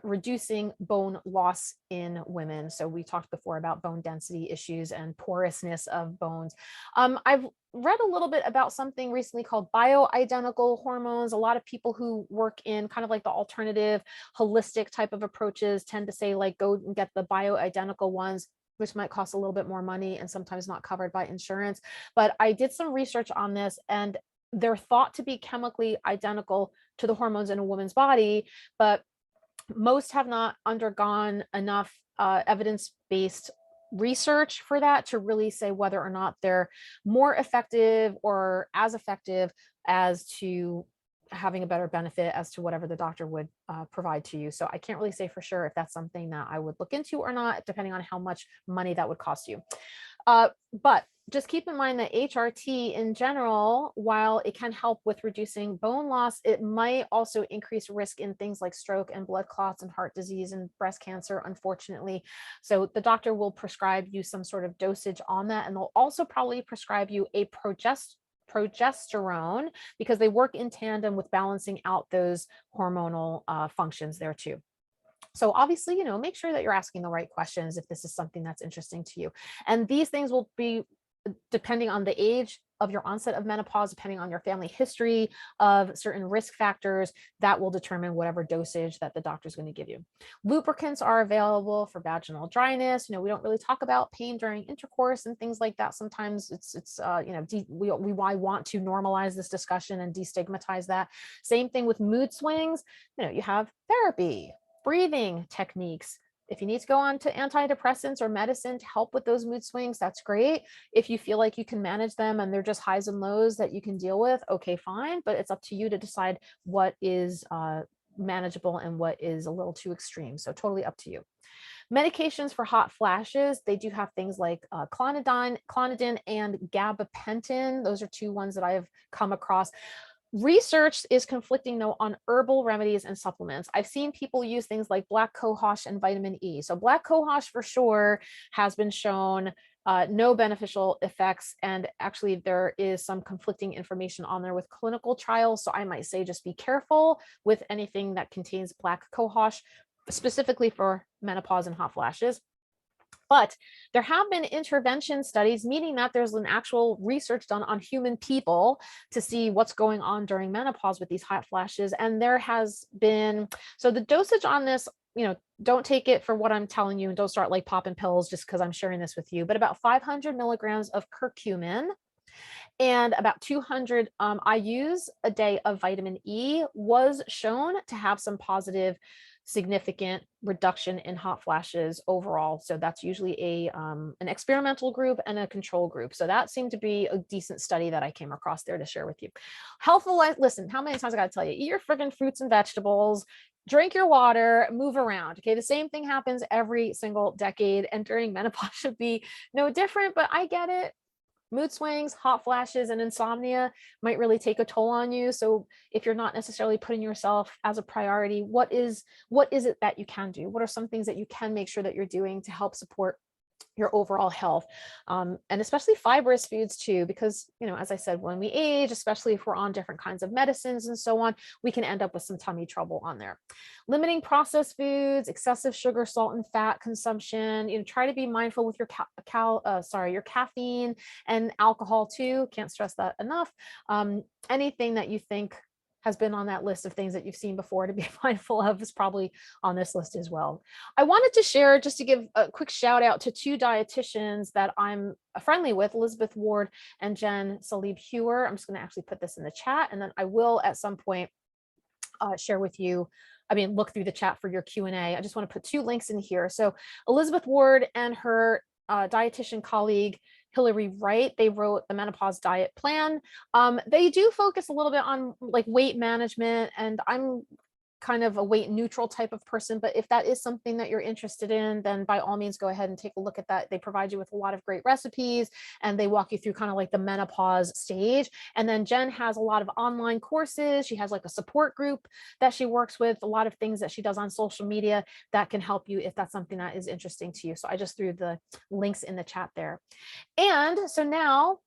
reducing bone loss in women. So we talked before about bone density issues and porousness of bones. I've read a little bit about something recently called bioidentical hormones. A lot of people who work in kind of like the alternative holistic type of approaches tend to say, like, go and get the bioidentical ones, which might cost a little bit more money and sometimes not covered by insurance. But I did some research on this, and they're thought to be chemically identical to the hormones in a woman's body, but most have not undergone enough evidence-based research for that to really say whether or not they're more effective or as effective as to having a better benefit as to whatever the doctor would provide to you. So I can't really say for sure if that's something that I would look into or not, depending on how much money that would cost you. But just keep in mind that HRT in general, while it can help with reducing bone loss, it might also increase risk in things like stroke and blood clots and heart disease and breast cancer, unfortunately. So the doctor will prescribe you some sort of dosage on that, and they'll also probably prescribe you a progesterone, because they work in tandem with balancing out those hormonal functions there too. So obviously, make sure that you're asking the right questions if this is something that's interesting to you. And these things will be depending on the age of your onset of menopause, depending on your family history of certain risk factors, that will determine whatever dosage that the doctor is going to give you. Lubricants are available for vaginal dryness. We don't really talk about pain during intercourse and things like that. Sometimes we want to normalize this discussion and destigmatize that. Same thing with mood swings. You have therapy, breathing techniques. If you need to go on to antidepressants or medicine to help with those mood swings, that's great. If you feel like you can manage them and they're just highs and lows that you can deal with, okay, fine. But it's up to you to decide what is manageable and what is a little too extreme. So totally up to you. Medications for hot flashes, they do have things like clonidine and gabapentin. Those are two ones that I've come across. Research is conflicting though on herbal remedies and supplements. I've seen people use things like black cohosh and vitamin E. So black cohosh for sure has been shown no beneficial effects. And actually there is some conflicting information on there with clinical trials. So I might say just be careful with anything that contains black cohosh, specifically for menopause and hot flashes. But there have been intervention studies, meaning that there's an actual research done on human people to see what's going on during menopause with these hot flashes. And there has been, so the dosage on this, don't take it for what I'm telling you and don't start like popping pills just because I'm sharing this with you, but about 500 milligrams of curcumin and about 200 IUs a day of vitamin E was shown to have some positive significant reduction in hot flashes overall. So that's usually an experimental group and a control group. So that seemed to be a decent study that I came across there to share with you. Healthful life, listen, how many times I got to tell you, eat your friggin' fruits and vegetables, drink your water, move around. Okay, the same thing happens every single decade, and during menopause should be no different, but I get it. Mood swings, hot flashes, and insomnia might really take a toll on you. So if you're not necessarily putting yourself as a priority, what is it that you can do? What are some things that you can make sure that you're doing to help support your overall health, and especially fibrous foods too, because as I said, when we age, especially if we're on different kinds of medicines and so on, we can end up with some tummy trouble on there. Limiting processed foods, excessive sugar, salt, and fat consumption. Try to be mindful with your your caffeine and alcohol too. Can't stress that enough. Anything that you think has been on that list of things that you've seen before to be mindful of is probably on this list as well. I wanted to share, just to give a quick shout out to two dietitians that I'm friendly with, Elizabeth Ward and Jen Salib Hewer. I'm just going to actually put this in the chat, and then I will at some point share with you, look through the chat for your Q&A. I just want to put two links in here. So Elizabeth Ward and her dietitian colleague, Hillary Wright, they wrote the Menopause Diet Plan. They do focus a little bit on like weight management, and I'm kind of a weight neutral type of person, but if that is something that you're interested in, then by all means go ahead and take a look at that. They provide you with a lot of great recipes, and they walk you through kind of like the menopause stage. And then Jen has a lot of online courses. She has like a support group that she works with, a lot of things that she does on social media that can help you if that's something that is interesting to you. So I just threw the links in the chat there. And so now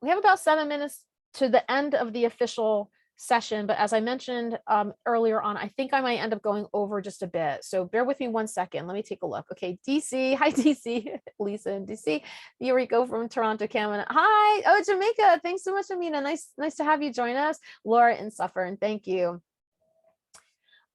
we have about 7 minutes to the end of the official session, but as I mentioned earlier on, I think I might end up going over just a bit. So bear with me 1 second. Let me take a look. Okay, DC. Hi, DC. Lisa in DC. Yuriko from Toronto, Canada. Hi. Oh, Jamaica. Thanks so much, Amina. Nice to have you join us. Laura in Suffern. Thank you.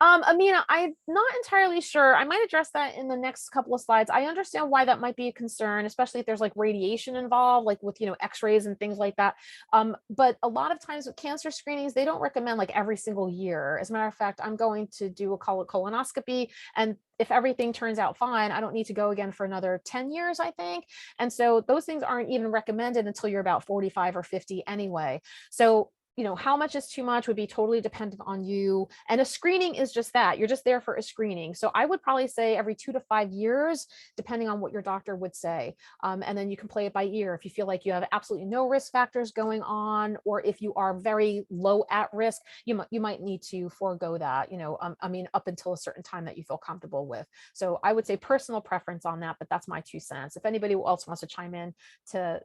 Amina, I'm not entirely sure. I might address that in the next couple of slides. I understand why that might be a concern, especially if there's like radiation involved, like with, x-rays and things like that. But a lot of times with cancer screenings, they don't recommend like every single year. As a matter of fact, I'm going to do a colonoscopy, and if everything turns out fine, I don't need to go again for another 10 years, I think. And so those things aren't even recommended until you're about 45 or 50 anyway. So how much is too much would be totally dependent on you. And a screening is just that. You're just there for a screening. So I would probably say every 2 to 5 years, depending on what your doctor would say. And then you can play it by ear. If you feel like you have absolutely no risk factors going on, or if you are very low at risk, you might need to forego that, up until a certain time that you feel comfortable with. So I would say personal preference on that, but that's my 2 cents. If anybody else wants to chime in to,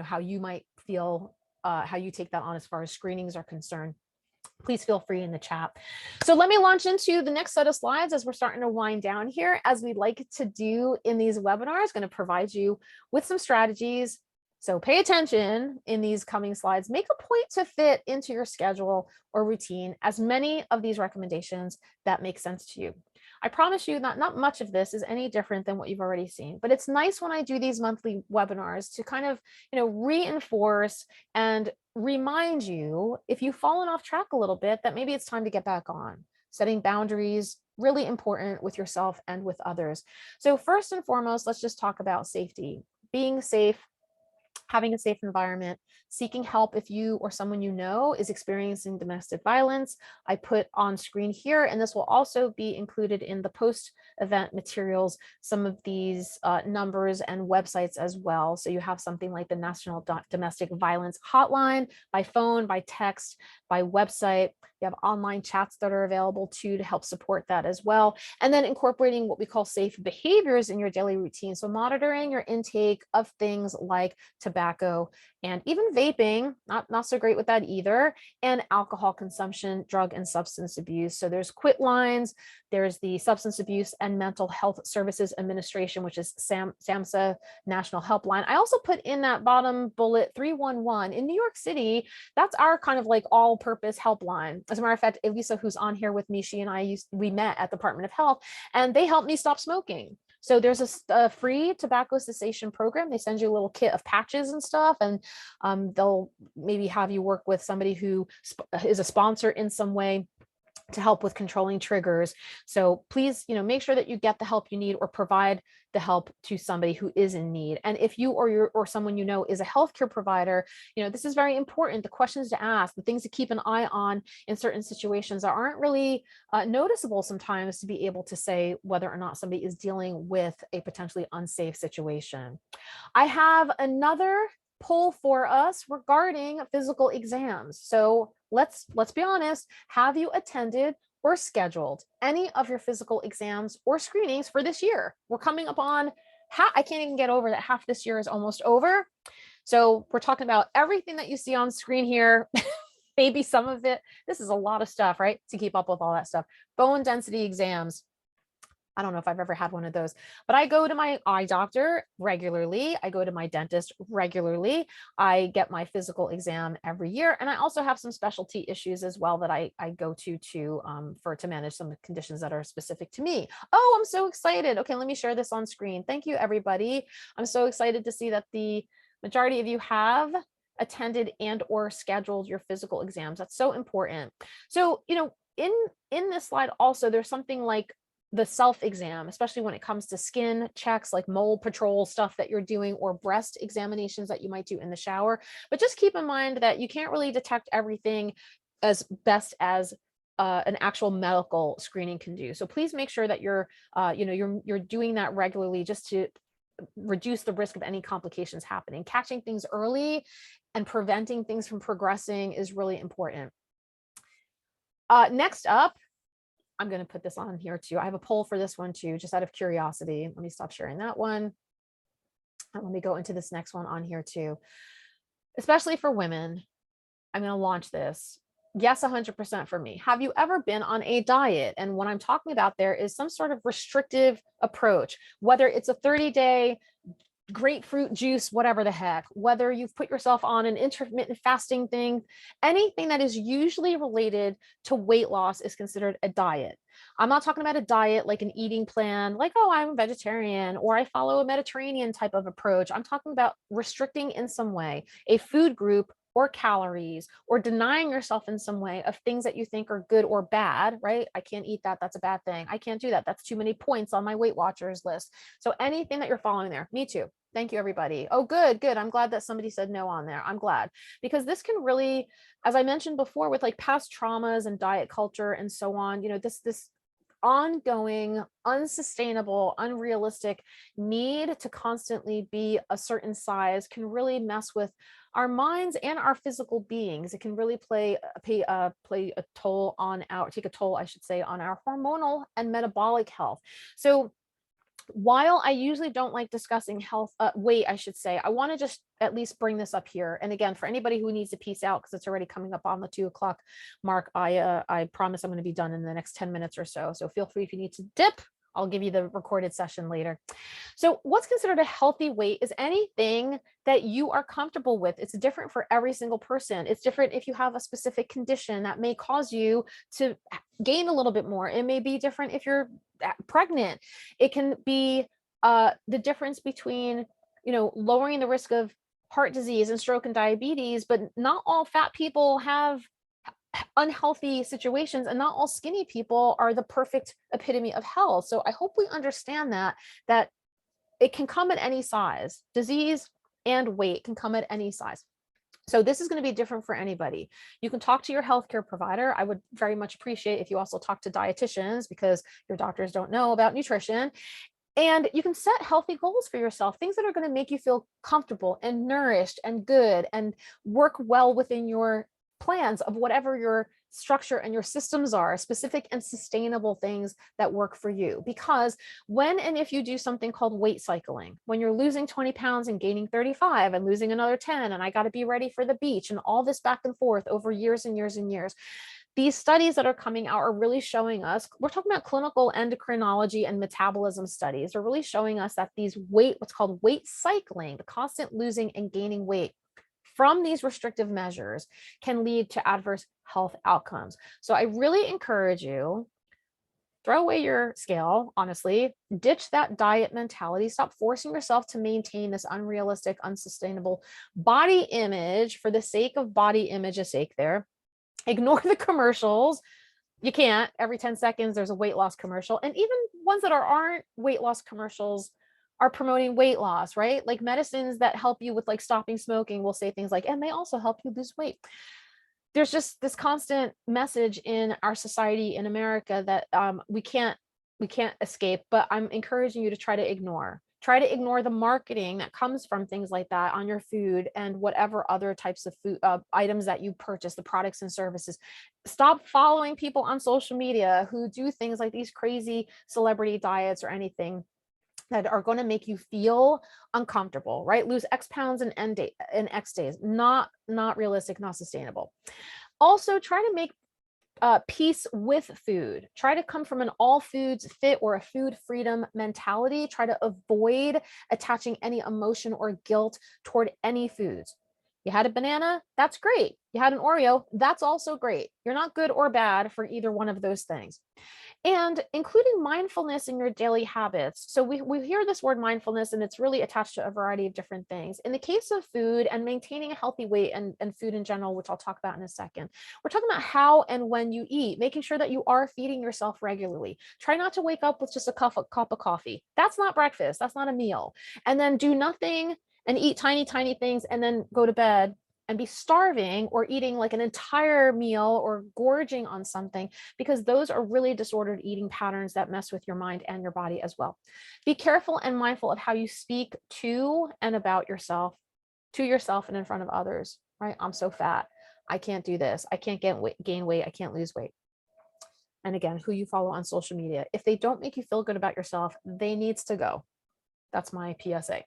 how you might feel, how you take that on as far as screenings are concerned, please feel free in the chat. So let me launch into the next set of slides as we're starting to wind down here. As we like to do in these webinars, going to provide you with some strategies. So pay attention in these coming slides. Make a point to fit into your schedule or routine as many of these recommendations that make sense to you. I promise you that not much of this is any different than what you've already seen, but it's nice when I do these monthly webinars to kind of, reinforce and remind you, if you've fallen off track a little bit, that maybe it's time to get back on. Setting boundaries, really important with yourself and with others. So first and foremost, let's just talk about safety. Being safe, having a safe environment, seeking help if you or someone you know is experiencing domestic violence. I put on screen here, and this will also be included in the post-event materials, some of these numbers and websites as well. So you have something like the National Domestic Violence Hotline by phone, by text, by website. You have online chats that are available too to help support that as well. And then incorporating what we call safe behaviors in your daily routine. So monitoring your intake of things like tobacco and even vaping, not so great with that either, and alcohol consumption, drug and substance abuse. So there's quit lines, there's the Substance Abuse and Mental Health Services Administration, which is SAMHSA National Helpline. I also put in that bottom bullet 311 in New York City. That's our kind of like all-purpose helpline. As a matter of fact, Elisa, who's on here with me, she and I we met at the Department of Health, and they helped me stop smoking. So there's a free tobacco cessation program. They send you a little kit of patches and stuff, and they'll maybe have you work with somebody who is a sponsor in some way to help with controlling triggers. So please, make sure that you get the help you need or provide the help to somebody who is in need. And if you or someone you know is a healthcare provider, this is very important. The questions to ask, the things to keep an eye on in certain situations that aren't really noticeable sometimes, to be able to say whether or not somebody is dealing with a potentially unsafe situation. I have another poll for us regarding physical exams. So let's be honest. Have you attended or scheduled any of your physical exams or screenings for this year? We're coming up on I can't even get over that half this year is almost over. So we're talking about everything that you see on screen here. Maybe some of it. This is a lot of stuff, right? To keep up with all that stuff. Bone density exams. I don't know if I've ever had one of those, but I go to my eye doctor regularly. I go to my dentist regularly. I get my physical exam every year. And I also have some specialty issues as well that I go to manage some conditions that are specific to me. Oh, I'm so excited. Okay, let me share this on screen. Thank you, everybody. I'm so excited to see that the majority of you have attended and or scheduled your physical exams. That's so important. So, in this slide also, there's something like the self-exam, especially when it comes to skin checks, like mole patrol stuff that you're doing, or breast examinations that you might do in the shower. But just keep in mind that you can't really detect everything as best as an actual medical screening can do. So please make sure that you're doing that regularly, just to reduce the risk of any complications happening. Catching things early and preventing things from progressing is really important. Next up, I'm going to put this on here too. I have a poll for this one too, just out of curiosity. Let me stop sharing that one. And let me go into this next one on here too. Especially for women, I'm going to launch this. Yes, 100% for me. Have you ever been on a diet? And what I'm talking about there is some sort of restrictive approach, whether it's a 30-day grapefruit juice, whatever the heck, whether you've put yourself on an intermittent fasting thing, anything that is usually related to weight loss is considered a diet. I'm not talking about a diet like an eating plan, like, oh, I'm a vegetarian or I follow a Mediterranean type of approach. I'm talking about restricting in some way a food group or calories, or denying yourself in some way of things that you think are good or bad, right? I can't eat that. That's a bad thing. I can't do that. That's too many points on my Weight Watchers list. So anything that you're following there, me too. Thank you, everybody. Oh, good. I'm glad that somebody said no on there. I'm glad, because this can really, as I mentioned before, with like past traumas and diet culture and so on, this ongoing, unsustainable, unrealistic need to constantly be a certain size can really mess with our minds and our physical beings. It can really take a toll on our hormonal and metabolic health. So while I usually don't like discussing weight, I should say, I want to just at least bring this up here. And again, for anybody who needs to peace out, because it's already coming up on the 2:00 mark, I promise I'm going to be done in the next 10 minutes or so. So feel free if you need to dip. I'll give you the recorded session later. So what's considered a healthy weight is anything that you are comfortable with. It's different for every single person. It's different if you have a specific condition that may cause you to gain a little bit more. It may be different if you're pregnant. It can be the difference between, lowering the risk of heart disease and stroke and diabetes, but not all fat people have unhealthy situations, and not all skinny people are the perfect epitome of health. So I hope we understand that it can come at any size. Disease and weight can come at any size. So this is going to be different for anybody. You can talk to your healthcare provider. I would very much appreciate if you also talk to dietitians, because your doctors don't know about nutrition. And you can set healthy goals for yourself, things that are going to make you feel comfortable and nourished and good and work well within your plans of whatever your structure and your systems are, specific and sustainable things that work for you. Because when and if you do something called weight cycling, when you're losing 20 pounds and gaining 35 and losing another 10, and I got to be ready for the beach and all this back and forth over years and years and years, these studies that are coming out are really showing us, we're talking about clinical endocrinology and metabolism studies, are really showing us that these what's called weight cycling, the constant losing and gaining weight from these restrictive measures, can lead to adverse health outcomes. So I really encourage you, throw away your scale, honestly, ditch that diet mentality, stop forcing yourself to maintain this unrealistic, unsustainable body image for the sake of body image's sake there. Ignore the commercials. You can't. Every 10 seconds, there's a weight loss commercial. And even ones that aren't weight loss commercials are promoting weight loss, right? Like medicines that help you with like stopping smoking will say things like, and they also help you lose weight. There's just this constant message in our society in America that we can't escape, but I'm encouraging you to try to ignore. Try to ignore the marketing that comes from things like that on your food and whatever other types of food items that you purchase, the products and services. Stop following people on social media who do things like these crazy celebrity diets or anything that are going to make you feel uncomfortable, right? Lose X pounds in X days. Not realistic, not sustainable. Also, try to make peace with food. Try to come from an all foods fit or a food freedom mentality. Try to avoid attaching any emotion or guilt toward any foods. You had a banana, that's great. You had an Oreo, that's also great. You're not good or bad for either one of those things. And including mindfulness in your daily habits. So we hear this word mindfulness, and it's really attached to a variety of different things. In the case of food and maintaining a healthy weight and food in general, which I'll talk about in a second, we're talking about how and when you eat, making sure that you are feeding yourself regularly. Try not to wake up with just a cup of coffee. That's not breakfast. That's not a meal. And then do nothing and eat tiny, tiny things and then go to bed and be starving or eating like an entire meal or gorging on something, because those are really disordered eating patterns that mess with your mind and your body as well. Be careful and mindful of how you speak to and about yourself, to yourself and in front of others, right? I'm so fat. I can't do this. I can't gain weight. I can't lose weight. And again, who you follow on social media, if they don't make you feel good about yourself, they needs to go. That's my PSA.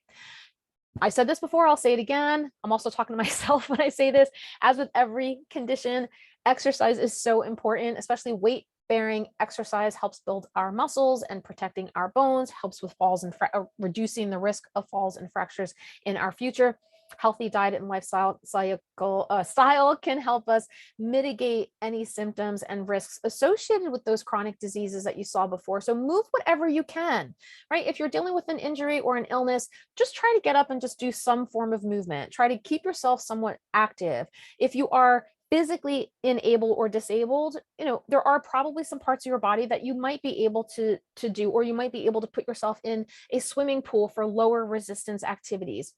I said this before, I'll say it again. I'm also talking to myself when I say this. As with every condition, exercise is so important, especially weight bearing exercise helps build our muscles and protecting our bones, helps with falls and reducing the risk of falls and fractures in our future. Healthy diet and lifestyle style can help us mitigate any symptoms and risks associated with those chronic diseases that you saw before. So move whatever you can, right? If you're dealing with an injury or an illness, just try to get up and just do some form of movement. Try to keep yourself somewhat active. If you are physically unable or disabled, there are probably some parts of your body that you might be able to do, or you might be able to put yourself in a swimming pool for lower resistance activities.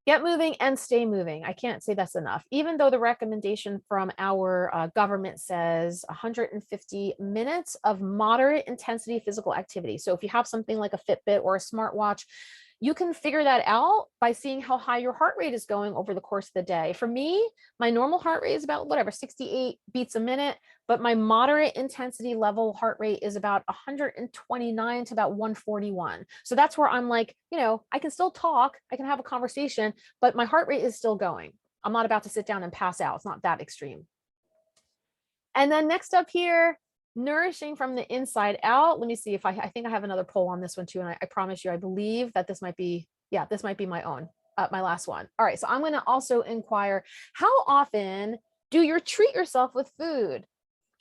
Get moving and stay moving. I can't say that's enough. Even though the recommendation from our government says 150 minutes of moderate intensity physical activity. So if you have something like a Fitbit or a smartwatch, you can figure that out by seeing how high your heart rate is going over the course of the day. For me, my normal heart rate is about 68 beats a minute, but my moderate intensity level heart rate is about 129 to about 141. So that's where I'm like, I can still talk, I can have a conversation, but my heart rate is still going. I'm not about to sit down and pass out. It's not that extreme. And then next up here, nourishing from the inside out. Let me see if I think I have another poll on this one too. And I promise you, I believe that this might be my own, my last one. All right. So I'm going to also inquire, how often do you treat yourself with food?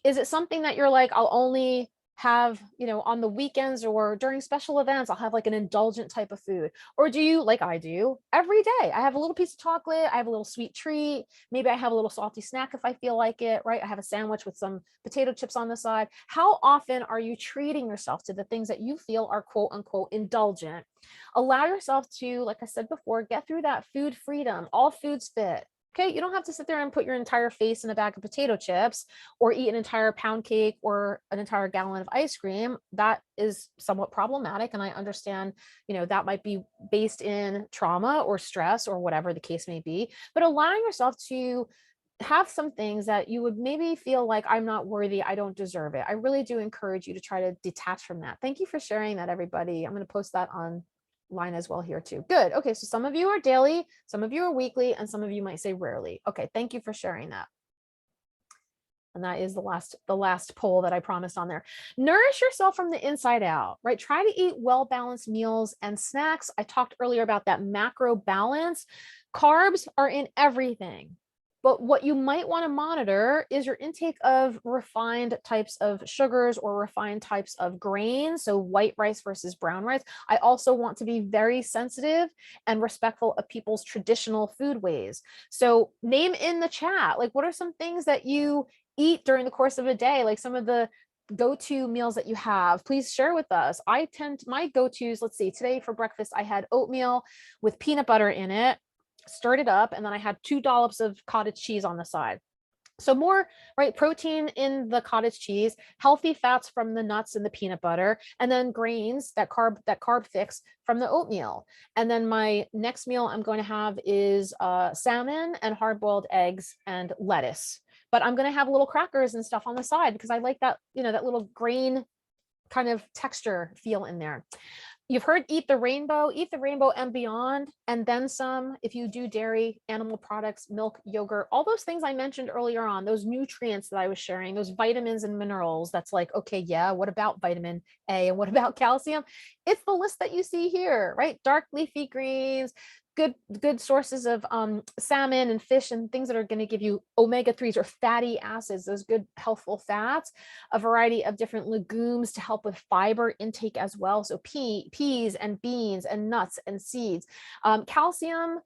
Is it something that you're like, I'll only have, on the weekends or during special events, I'll have like an indulgent type of food? Or do you, like I do, every day? I have a little piece of chocolate, I have a little sweet treat, maybe I have a little salty snack if I feel like it, right? I have a sandwich with some potato chips on the side. How often are you treating yourself to the things that you feel are quote unquote indulgent? Allow yourself to, like I said before, get through that food freedom. All foods fit. Okay, you don't have to sit there and put your entire face in a bag of potato chips or eat an entire pound cake or an entire gallon of ice cream. That is somewhat problematic. And I understand, that might be based in trauma or stress or whatever the case may be. But allowing yourself to have some things that you would maybe feel like, I'm not worthy, I don't deserve it. I really do encourage you to try to detach from that. Thank you for sharing that, everybody. I'm going to post that on line as well here too. Good. Okay. So some of you are daily, some of you are weekly, and some of you might say rarely. Okay. Thank you for sharing that. And that is the last poll that I promised on there. Nourish yourself from the inside out, right? Try to eat well-balanced meals and snacks. I talked earlier about that macro balance. Carbs are in everything. But what you might want to monitor is your intake of refined types of sugars or refined types of grains. So white rice versus brown rice. I also want to be very sensitive and respectful of people's traditional food ways. So name in the chat, like, what are some things that you eat during the course of a day? Like some of the go-to meals that you have, please share with us. My go-tos, let's see, today for breakfast, I had oatmeal with peanut butter in it, stirred it up, and then I had 2 dollops of cottage cheese on the side. So more, right, protein in the cottage cheese, healthy fats from the nuts and the peanut butter, and then grains, that carb fix from the oatmeal. And then my next meal I'm going to have is salmon and hard-boiled eggs and lettuce. But I'm going to have little crackers and stuff on the side because I like that, that little grain kind of texture feel in there. You've heard eat the rainbow and beyond, and then some. If you do dairy, animal products, milk, yogurt, all those things I mentioned earlier on, those nutrients that I was sharing, those vitamins and minerals, that's like, okay, yeah, what about vitamin A and what about calcium? It's the list that you see here, right? Dark leafy greens, good sources of salmon and fish and things that are going to give you omega-3s or fatty acids, those good healthful fats, a variety of different legumes to help with fiber intake as well. So peas and beans and nuts and seeds, calcium,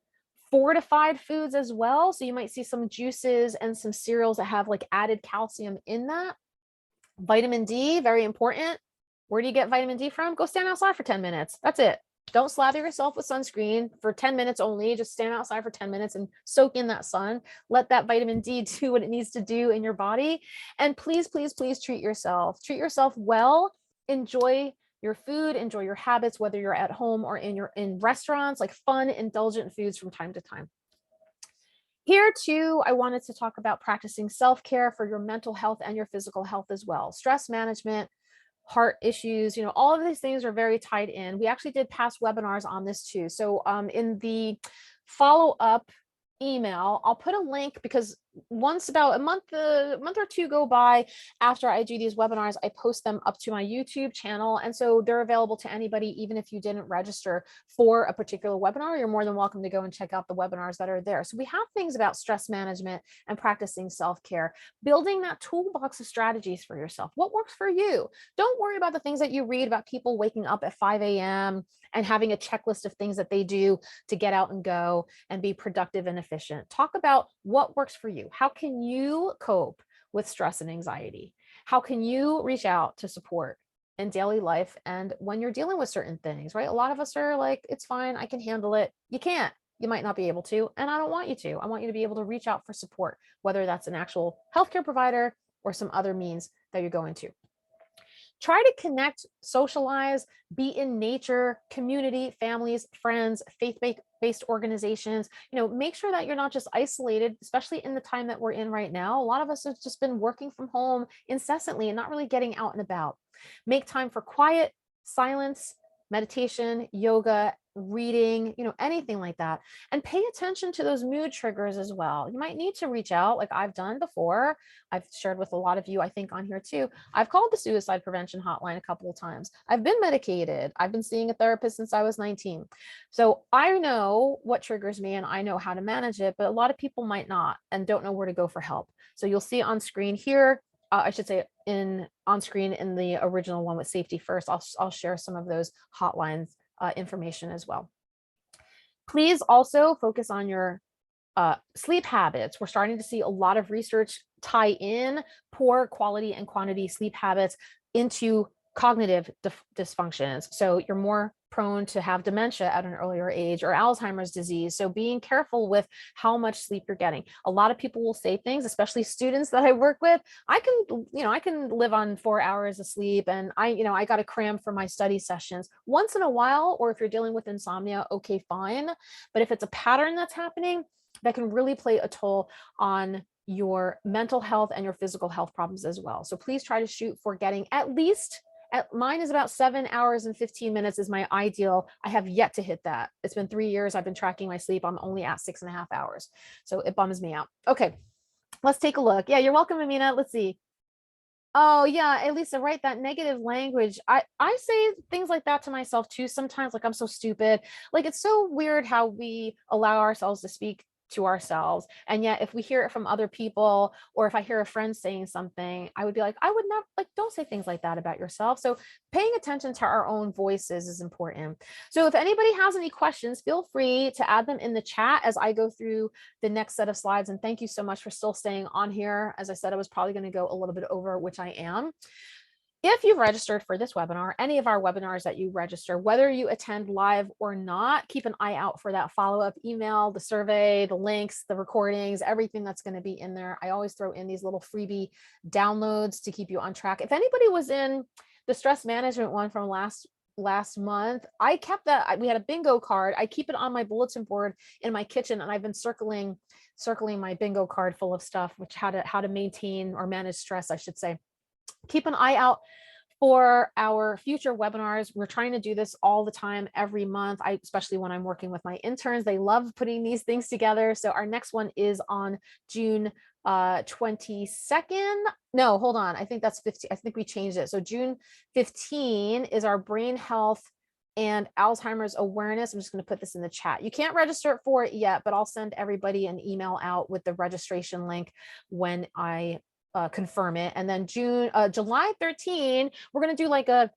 fortified foods as well. So you might see some juices and some cereals that have like added calcium in that. Vitamin D, very important. Where do you get vitamin D from? Go stand outside for 10 minutes. That's it. Don't slather yourself with sunscreen for 10 minutes only. Just stand outside for 10 minutes and soak in that sun. Let that vitamin D do what it needs to do in your body. And please, please, please treat yourself. Treat yourself well. Enjoy your food, enjoy your habits, whether you're at home or in restaurants, like fun, indulgent foods from time to time. Here too, I wanted to talk about practicing self-care for your mental health and your physical health as well. Stress management, heart issues, all of these things are very tied in. We actually did past webinars on this too. So in the follow-up email, I'll put a link because once about a month or two go by after I do these webinars, I post them up to my YouTube channel. And so they're available to anybody, even if you didn't register for a particular webinar, you're more than welcome to go and check out the webinars that are there. So we have things about stress management and practicing self-care, building that toolbox of strategies for yourself. What works for you? Don't worry about the things that you read about people waking up at 5 a.m. and having a checklist of things that they do to get out and go and be productive and efficient. Talk about what works for you. How can you cope with stress and anxiety? How can you reach out to support in daily life and when you're dealing with certain things, right? A lot of us are like, it's fine, I can handle it. You can't. You might not be able to, and I don't want you to. I want you to be able to reach out for support, whether that's an actual healthcare provider or some other means that you're going to. Try to connect, socialize, be in nature, community, families, friends, faith-based organizations. Make sure that you're not just isolated, especially in the time that we're in right now. A lot of us have just been working from home incessantly and not really getting out and about. Make time for quiet, silence, meditation, yoga, reading, anything like that. And pay attention to those mood triggers as well. You might need to reach out like I've done before. I've shared with a lot of you, I think, on here too. I've called the suicide prevention hotline a couple of times. I've been medicated. I've been seeing a therapist since I was 19. So I know what triggers me and I know how to manage it, but a lot of people might not and don't know where to go for help. So you'll see on screen here I should say on screen in the original one with safety first. I'll share some of those hotlines information as well. Please also focus on your sleep habits. We're starting to see a lot of research tie in poor quality and quantity sleep habits into cognitive dysfunctions. So you're more prone to have dementia at an earlier age or Alzheimer's disease. So being careful with how much sleep you're getting. A lot of people will say things, especially students that I work with. I can live on 4 hours of sleep, and I got to cram for my study sessions once in a while. Or if you're dealing with insomnia, okay, fine. But if it's a pattern that's happening, that can really play a toll on your mental health and your physical health problems as well. So please try to shoot for getting at least, mine is about 7 hours and 15 minutes is my ideal. I have yet to hit that. It's been 3 years. I've been tracking my sleep. I'm only at 6.5 hours. So it bums me out. Okay, let's take a look. Yeah, you're welcome, Amina. Let's see. Oh yeah, Elisa, right? That negative language. I say things like that to myself too sometimes, like I'm so stupid. Like it's so weird how we allow ourselves to speak to ourselves. And yet if we hear it from other people, or if I hear a friend saying something, I would be like, I would never, like, don't say things like that about yourself. So paying attention to our own voices is important. So if anybody has any questions, feel free to add them in the chat as I go through the next set of slides. And thank you so much for still staying on here. As I said, I was probably going to go a little bit over, which I am. If you've registered for this webinar, any of our webinars that you register, whether you attend live or not, keep an eye out for that follow-up email, the survey, the links, the recordings, everything that's going to be in there. I always throw in these little freebie downloads to keep you on track. If anybody was in the stress management one from last month, I kept that. We had a bingo card. I keep it on my bulletin board in my kitchen, and I've been circling my bingo card full of stuff, which how to maintain or manage stress, I should say. Keep an eye out for our future webinars. We're trying to do this all the time, every month. Especially when I'm working with my interns, they love putting these things together. So our next one is on June 22nd. No, hold on. I think that's 15. I think we changed it. So June 15 is our brain health and Alzheimer's awareness. I'm just going to put this in the chat. You can't register for it yet, but I'll send everybody an email out with the registration link when I confirm it. And then July 13, we're going to do like a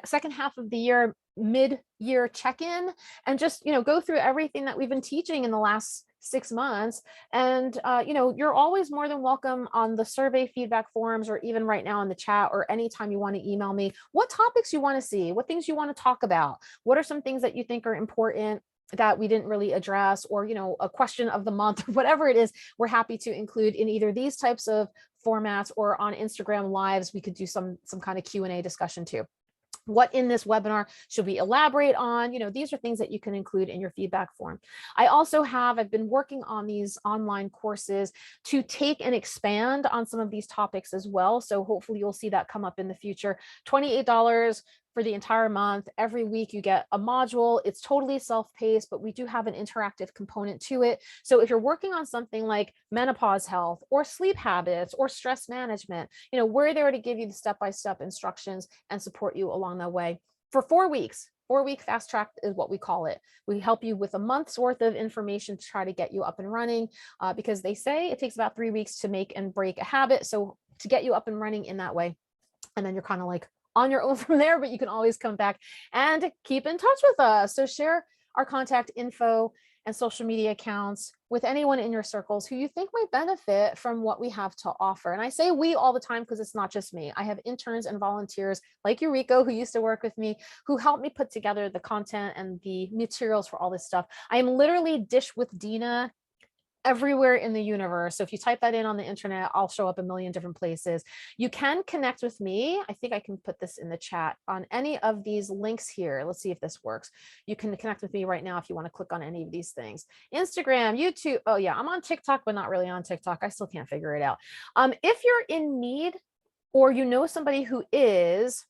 second half of the year, mid-year check-in, and just, go through everything that we've been teaching in the last 6 months. And, you're always more than welcome on the survey feedback forums, or even right now in the chat, or anytime you want to email me, what topics you want to see, what things you want to talk about, what are some things that you think are important that we didn't really address, or, a question of the month, whatever it is, we're happy to include in either these types of formats, or on Instagram lives. We could do some kind of Q&A discussion too. What in this webinar should we elaborate on? These are things that you can include in your feedback form. I've been working on these online courses to take and expand on some of these topics as well. So hopefully you'll see that come up in the future. $28 for the entire month. Every week you get a module. It's totally self-paced, but we do have an interactive component to it. So if you're working on something like menopause health, or sleep habits, or stress management, we're there to give you the step-by-step instructions and support you along that way for 4 weeks. 4-week fast track is what we call it. We help you with a month's worth of information to try to get you up and running, because they say it takes about 3 weeks to make and break a habit. So to get you up and running in that way, and then you're kind of like on your own from there, but you can always come back and keep in touch with us. So share our contact info and social media accounts with anyone in your circles who you think might benefit from what we have to offer. And I say we all the time because it's not just me. I have interns and volunteers like Eureka, who used to work with me, who helped me put together the content and the materials for all this stuff. I am literally Dish with Dina everywhere in the universe. So if you type that in on the internet, I'll show up a million different places. You can connect with me. I think I can put this in the chat on any of these links here. Let's see if this works. You can connect with me right now if you want to click on any of these things. Instagram, YouTube. Oh yeah, I'm on TikTok, but not really on TikTok. I still can't figure it out. If you're in need, or you know somebody who is,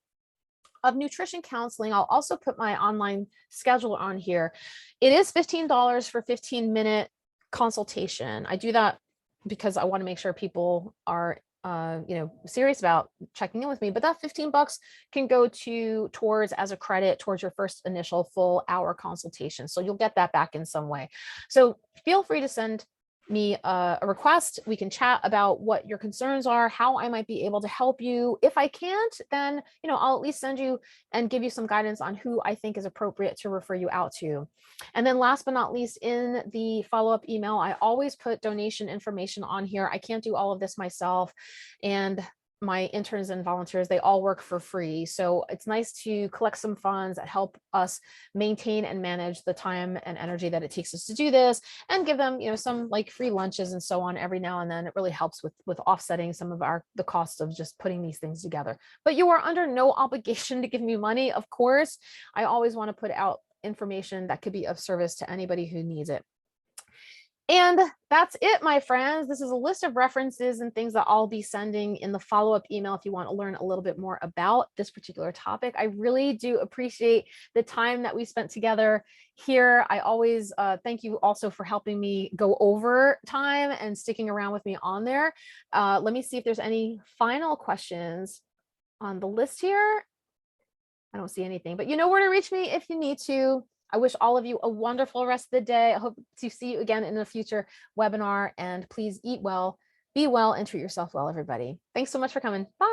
of nutrition counseling, I'll also put my online schedule on here. It is $15 for 15-minute consultation. I do that because I want to make sure people are serious about checking in with me. But that $15 can go towards as a credit towards your first initial full hour consultation. So you'll get that back in some way. So feel free to send me a request. We can chat about what your concerns are, how I might be able to help you. If I can't, then, I'll at least send you and give you some guidance on who I think is appropriate to refer you out to. And then last but not least, in the follow-up email, I always put donation information on here. I can't do all of this myself. And my interns and volunteers, they all work for free. So it's nice to collect some funds that help us maintain and manage the time and energy that it takes us to do this, and give them, some like free lunches and so on every now and then. It really helps with offsetting some of the costs of just putting these things together. But you are under no obligation to give me money, of course. I always want to put out information that could be of service to anybody who needs it. And that's it, my friends. This is a list of references and things that I'll be sending in the follow-up email if you want to learn a little bit more about this particular topic. I really do appreciate the time that we spent together here. I always thank you also for helping me go over time and sticking around with me on there. Let me see if there's any final questions on the list here. I don't see anything, but you know where to reach me if you need to. I wish all of you a wonderful rest of the day. I hope to see you again in a future webinar, and please eat well, be well, and treat yourself well, everybody. Thanks so much for coming. Bye.